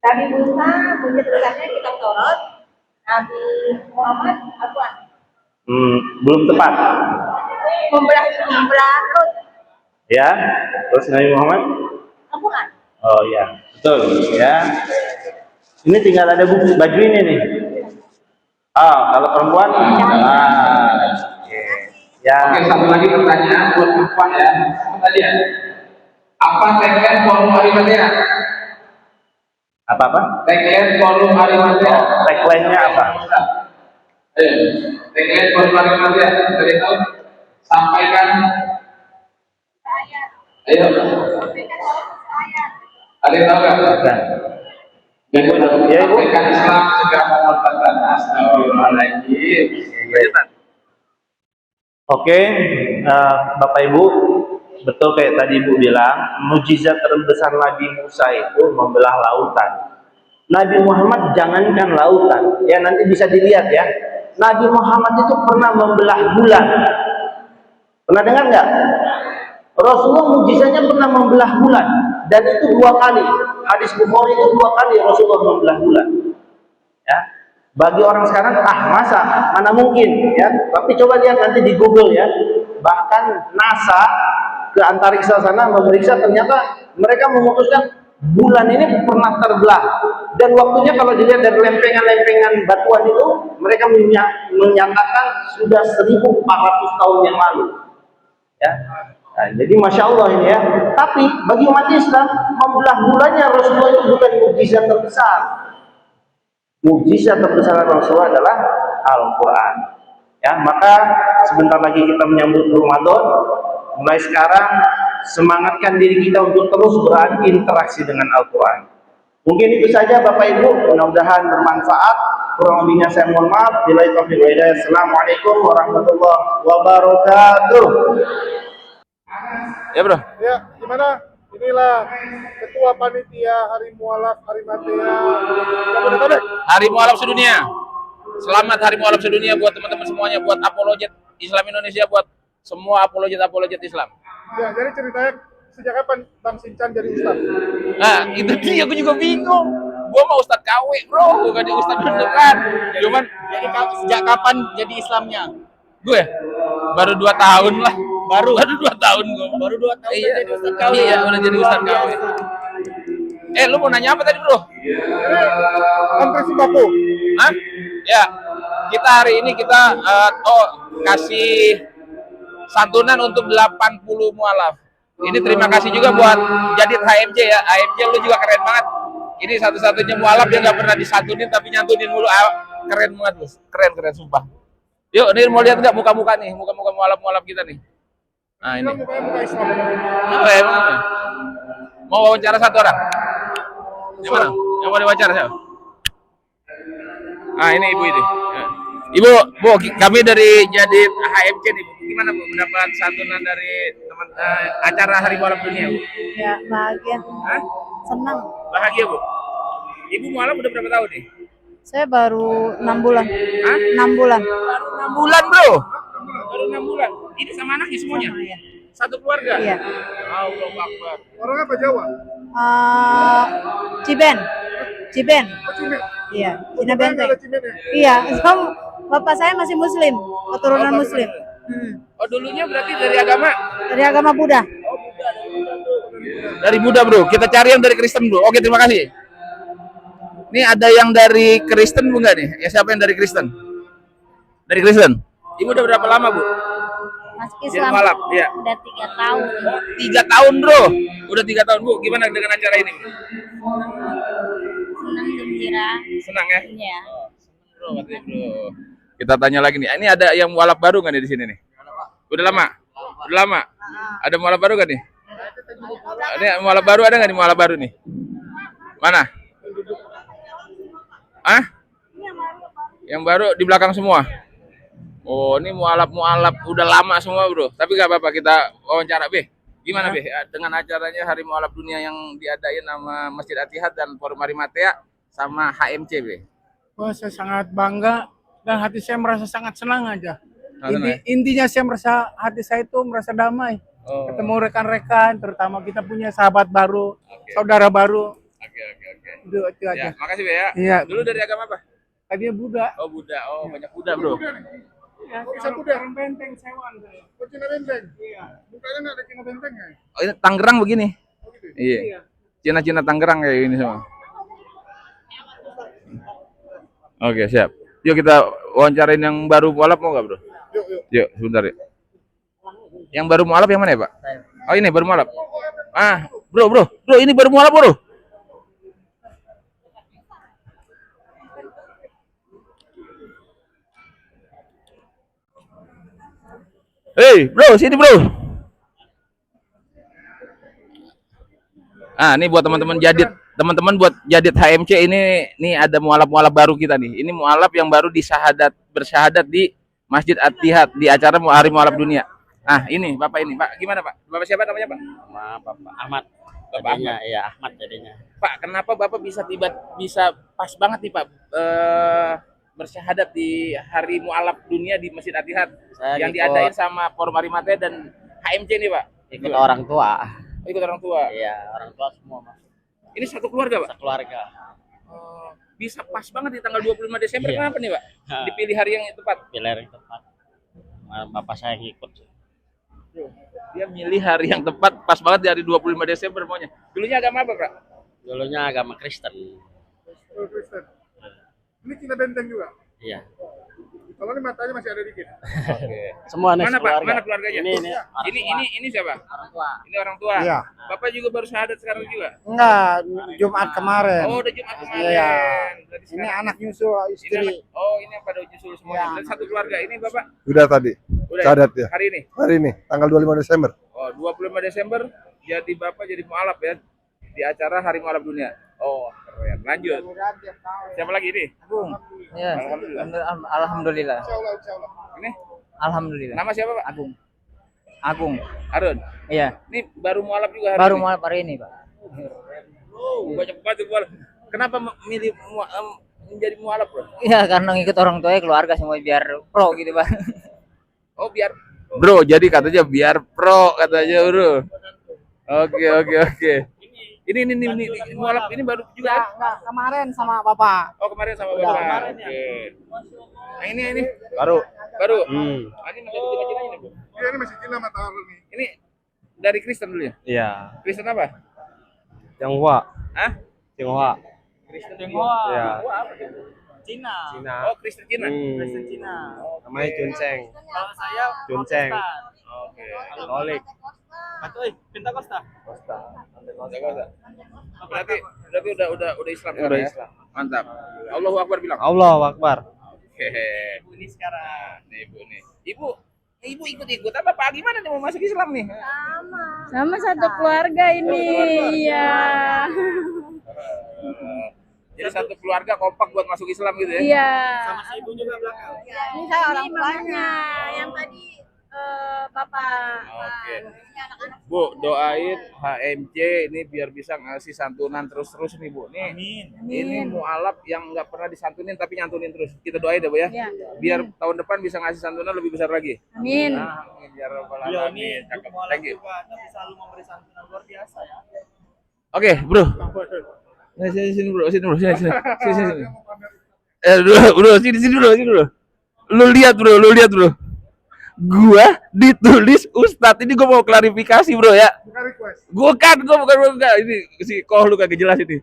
Nabi Musa punya tulisannya kitab Taurat, Nabi Muhammad Al-Quran.
Belum tepat.
Membelah
Ya, terus Nabi Muhammad?
Al-Quran.
Oh ya, betul ya. Ini tinggal ada baju ini nih. Kalau perempuan, ya.
Oke, satu lagi pertanyaan buat perempuan ya. Tadi ya. Apa tagline forum Arimatea?
Apa?
Tagline forum Arimatea.
Tagline-nya apa?
Tagline forum Arimatea. Dari tahu? Sampaikan. Ayo. Ada yang tahu nggak?
Ibu, ya Ibu.
Sampaikan Islam segera memurtadkan. Astagfirullahaladzim.
Oke, Bapak Ibu, betul kayak tadi Ibu bilang, mukjizat terbesar Nabi Musa itu membelah lautan. Nabi Muhammad jangankan lautan, ya nanti bisa dilihat ya. Nabi Muhammad itu pernah membelah bulan. Pernah dengar nggak? Rasulullah mukjizatnya pernah membelah bulan, dan itu 2 kali. Hadis Bukhari itu 2 kali Rasulullah membelah bulan. Ya. Bagi orang sekarang, masa, mana mungkin, ya. Tapi coba lihat nanti di Google ya. Bahkan NASA ke antariksa sana memeriksa, ternyata mereka memutuskan bulan ini pernah terbelah. Dan waktunya kalau dilihat dari lempengan-lempengan batuan itu, mereka menyatakan sudah 1400 tahun yang lalu. Ya. Nah, jadi Masya Allah ini ya. Tapi bagi umat Islam, membelah bulannya Rasulullah itu bukan mukjizat terbesar. Mukjizat terbesar Rasulullah adalah Al-Quran. Ya, maka sebentar lagi kita menyambut Ramadan. Mulai sekarang semangatkan diri kita untuk terus berinteraksi dengan Al-Quran. Mungkin itu saja Bapak Ibu, mudah-mudahan bermanfaat. kurang lebihnya saya mohon maaf. Bila taufiq wal hidayah. Assalamualaikum warahmatullahi wabarakatuh.
Ya bro.
Ya, gimana? Inilah Ketua Panitia Hari Mualaf Hari Matea Jabodetabek.
Hari Mualaf Sedunia. Selamat Hari Mualaf Sedunia buat teman-teman semuanya, buat apologet Islam Indonesia, buat semua apologet Islam.
Ya, jadi ceritanya sejak kapan Bang Sincan jadi ustaz?
Nah, itu dia, aku juga bingung. Gua mau Ustadz KW, bro, bukan di Ustadz beneran. Cuman,
Jadi sejak kapan jadi Islamnya?
gue baru 2 tahun lah. Baru 2 tahun gue.
Baru 2 tahun
Iya,
jadi Ustadz KW.
iya, udah jadi Ustadz KW. Lu mau nanya apa tadi, bro?
Antri sembako.
Hah? Ya, kita hari ini kita kasih santunan untuk 80 mualaf. Ini terima kasih juga buat Jadid HMC ya. HMC lu juga keren banget. Ini satu-satunya mualaf yang nggak pernah disantunin tapi nyantunin mulu. Keren banget, Bos. Keren sumpah. Yuk, ini mau lihat nggak muka-muka nih, muka-muka mualaf-mualaf kita nih. Nah, ini.
Mukanya muka Islam.
Oh, emang apa? Mau wawancara satu orang? Gimana? Yang mau diwawancara siapa? Ah, ini ibu ini. Ibu, Bu, kami dari Jadid HMC nih, Bu. Gimana Bu mendapat santunan dari teman acara Hari Mualaf Dunia, Bu?
Ya, bahagia.
Hah?
Senang.
Bahagia, Bu. Ibu mualaf udah berapa tahun nih?
Saya baru 6 bulan.
Hah?
6 bulan.
Baru 6 bulan, Bro. Baru 6 bulan. Ini sama anaknya semuanya?
Iya.
Satu keluarga?
Iya.
Allahu Akbar.
Orang apa Jawa?
Ciben. Ciben.
Oh, Cime.
Iya, Cina
Bapaknya
Benteng.
ada Cimenya.
Iya, bapak saya masih muslim, keturunan
Oh,
muslim.
Oh, dulunya berarti dari agama?
Dari agama Buddha.
Dari Buddha, Bro. Kita cari yang dari Kristen, Bro. Oke, terima kasih. Nih ada yang dari Kristen, Bu, nggak nih? Ya, siapa yang dari Kristen? Dari Kristen. Ibu udah berapa lama, Bu?
Masuk
Jadi mualaf, iya.
Udah 3 tahun.
Oh, 3 tahun, Bro. Udah 3 tahun, Bu. Gimana dengan acara ini, Bu?
Senang gembira.
Senang ya?
Iya.
Bro, katanya, Bro. Kita tanya lagi nih. Ini ada yang mualaf baru nggak nih di sini nih? Udah lama? Udah lama? Ada mualaf baru nggak nih? Ini mualaf baru ada nggak nih mualaf baru nih? Mana? Ah? Yang baru di belakang semua. Oh, ini mualaf udah lama semua, Bro. Tapi nggak apa-apa, kita wawancara, Be. Gimana, Be? Dengan acaranya Hari Mualaf Dunia yang diadain sama Masjid At-Tihad dan Forum Hari Matea sama HMC, Be.
Wah, saya sangat bangga dan hati saya merasa sangat senang aja.
Senang,
Intinya saya merasa hati saya itu merasa damai.
Oh.
Ketemu rekan-rekan, terutama kita punya sahabat baru,
Oke.
saudara baru.
Oke.
Itu aja.
Ya, makasih, Be ya.
Iya.
Dulu dari agama apa?
Tadinya Buddha.
Oh, Buddha. Oh, banyak Buddha, Bro.
Ya,
Oh, bisa Buddha.
orang benteng sewaan saya.
Oh, Cina Benteng.
Iya.
Mukanya nggak ada Cina Benteng ya?
Oh, ini Tangerang begini.
Oh, gitu.
Iya. Cina Tangerang kayak gini semua. Oke, siap. Yuk kita wawancarain yang baru mualaf, mau nggak, Bro?
Yuk.
Yuk, sebentar ya. Yang baru mualaf yang mana ya, Pak? Oh, ini baru mualaf. Ah, bro, ini baru mualaf, Bro. Hei, Bro, sini, Bro. Ah, ini buat teman-teman buat Jadid HMC ini ada mualaf-mualaf baru kita nih. Ini mualaf yang baru bersyahadat di Masjid At-Tihad di acara Hari Mualaf Dunia. Ah, ini Bapak ini, Pak. Gimana, Pak? Bapak siapa namanya, Pak?
Sama Bapak Ahmad.
Bapak
Jadinya, iya Ahmad jadinya.
Pak, kenapa Bapak bisa pas banget nih, Pak? Bersyahadat di Hari Mualaf Dunia di Masjid At-Tihad yang diadain sama Forum Hari Matea dan HMC nih, Pak.
Ikut orang tua.
Ikut orang tua.
Iya, orang tua semua, Mas.
Ini satu keluarga, Pak?
Sekeluarga.
Bisa pas banget di tanggal 25 Desember.
Iya.
Kenapa nih, Pak? Dipilih hari yang tepat.
Pilih yang tepat. Bapak saya ngikut.
Dia milih hari yang tepat pas banget di hari 25 Desember maunya. Dulunya agama apa, Pak?
Dulunya agama Kristen.
Oh, Kristen. Ini Cina Benteng juga.
Iya.
Kalau ini matanya masih ada dikit.
Oke.
Semua
Mana, Pak?
keluarga.
Mana keluarganya?
Ini
Ini siapa?
orang tua.
Ini orang tua.
Iya.
Bapak juga baru syahadat sekarang juga?
Enggak, Jumat kemarin.
Oh, udah Jumat kemarin.
Iya.
Berarti
Ini
sekarang-
anak nyusul
ini
istri.
ini yang pada nyusul semuanya.
Iya.
Dan satu keluarga. Ini Bapak
Sudah tadi,
udah
syahadat ya.
hari ini.
Hari ini, tanggal 25 Desember.
Oh, 25 Desember jadi Bapak jadi mualaf ya di acara Hari Mualaf Dunia. Oh, keren. Lanjut. Siapa lagi nih?
Agung. Ya. Alhamdulillah.
Ini
Alhamdulillah.
nama siapa, Pak?
Agung. Agung.
Arun.
Iya.
Ini baru mualaf juga hari
Baru
ini?
mualaf hari ini, Pak.
Oh, banyak banget mualaf. Kenapa milih menjadi mualaf, Bro?
Iya, karena ngikut orang tuanya keluarga semua biar pro gitu, Pak.
Oh, biar Bro, jadi katanya biar pro katanya, Bro. Oke. Ini mualaf ini baru juga ya?
Enggak, kemarin sama Bapak.
Oh, kemarin sama
Udah,
Bapak.
kemarin ya.
Oke. Nah, ini
Baru.
baru. Ah, ini masih Cina ini, Bu.
Iya, ini masih Cina mata nih.
Ini dari Kristen dulu ya?
Iya.
Kristen apa?
Tionghoa.
Hah?
Tionghoa.
Kristen
Tionghoa.
Iya.
Tionghoa apa itu?
Cina.
Cina.
Oh, Kristen Cina.
Kristen Cina.
Namanya Junseng.
Kalau saya
Junseng.
Oke.
Katolik.
Pentakosta.
Berarti udah Islam
Udah
sekarang ya?
Islam.
Mantap. Allahu Akbar bilang.
Allahu Akbar.
Hehe. Ini sekarang. Nih, Ibu nih. Ibu ikut-ikut apa Pak? Gimana nih mau masuk Islam nih?
Sama satu keluarga ini. Iya.
Jadi satu keluarga kompak buat masuk Islam gitu ya?
Iya.
Sama si ibu juga belakang.
Ini saya orang tuanya. Yang tadi Bapak.
Oke. Bu, doain HMC ini biar bisa ngasih santunan terus-terus nih, Bu. Nih. Ini mualaf yang nggak pernah disantunin tapi nyantunin terus. Kita doain deh, Bu ya.
Iya.
Biar tahun depan bisa ngasih santunan lebih besar lagi.
Amin.
Amin ya rabbal alamin. Cakep. Thank you.
Tapi selalu memberi santunan luar biasa ya.
Oke, Bro. Nah, sini Bro, sini. Bro, sini dulu. Lu lihat, Bro. Gua ditulis Ustadz, ini gua mau klarifikasi, Bro ya. Gua bukan. Ini si lu kagak jelas ini.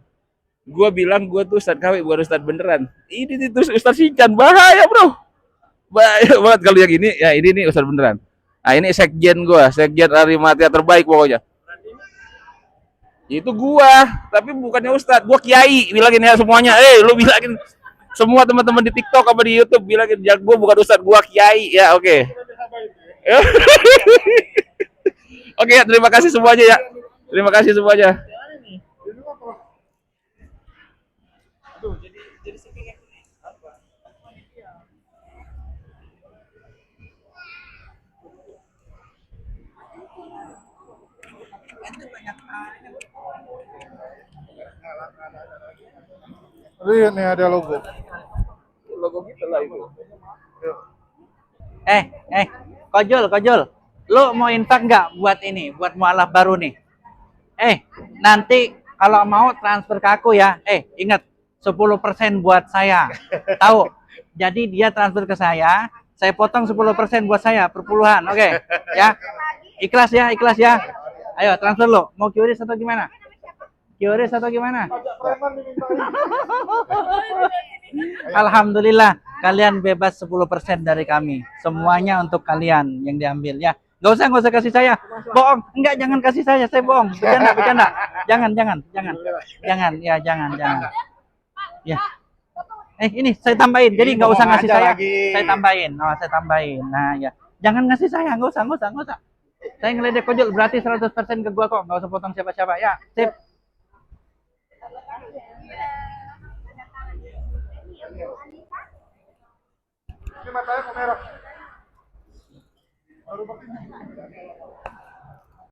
Gua bilang gua tuh Ustadz KW bukan Ustadz beneran. Ini terus Ustadz Sinchan, bahaya, Bro. Bahaya banget kalau yang ini. Ya, ini nih Ustadz beneran. Nah, ini sekjen Arimatia terbaik pokoknya. Itu gua, tapi bukannya Ustadz, gua kiai. Bilangin ya semuanya. Lu bilangin semua teman-teman di TikTok apa di YouTube bilangin gua bukan Ustadz, gua kiai. Ya, oke. Oke, terima kasih semuanya ya. Terima kasih semuanya.
Lihat nih ada logo.
Logo kita lah itu.
Kojol, lu mau infak nggak buat ini, buat mualaf baru nih? Nanti kalau mau transfer ke aku ya. Ingat 10% buat saya. Tahu? Jadi dia transfer ke saya potong 10% buat saya perpuluhan. Oke, ya. Ikhlas ya. Ayo transfer lo. Mau QRIS atau gimana? Alhamdulillah, kalian bebas 10% dari kami. Semuanya untuk kalian yang diambil ya. Gak usah kasih saya. Bohong. Enggak, jangan kasih saya bohong. Bercanda. Jangan. Ya. Ini saya tambahin. Jadi nggak usah ngasih saya. Saya tambahin. Nah, ya. Jangan ngasih saya, nggak usah. Saya ngeledek Kojol berarti 100% ke gua kok. Nggak usah potong siapa-siapa. Ya, sip.
Ini matanya kok merah. Baru pakai.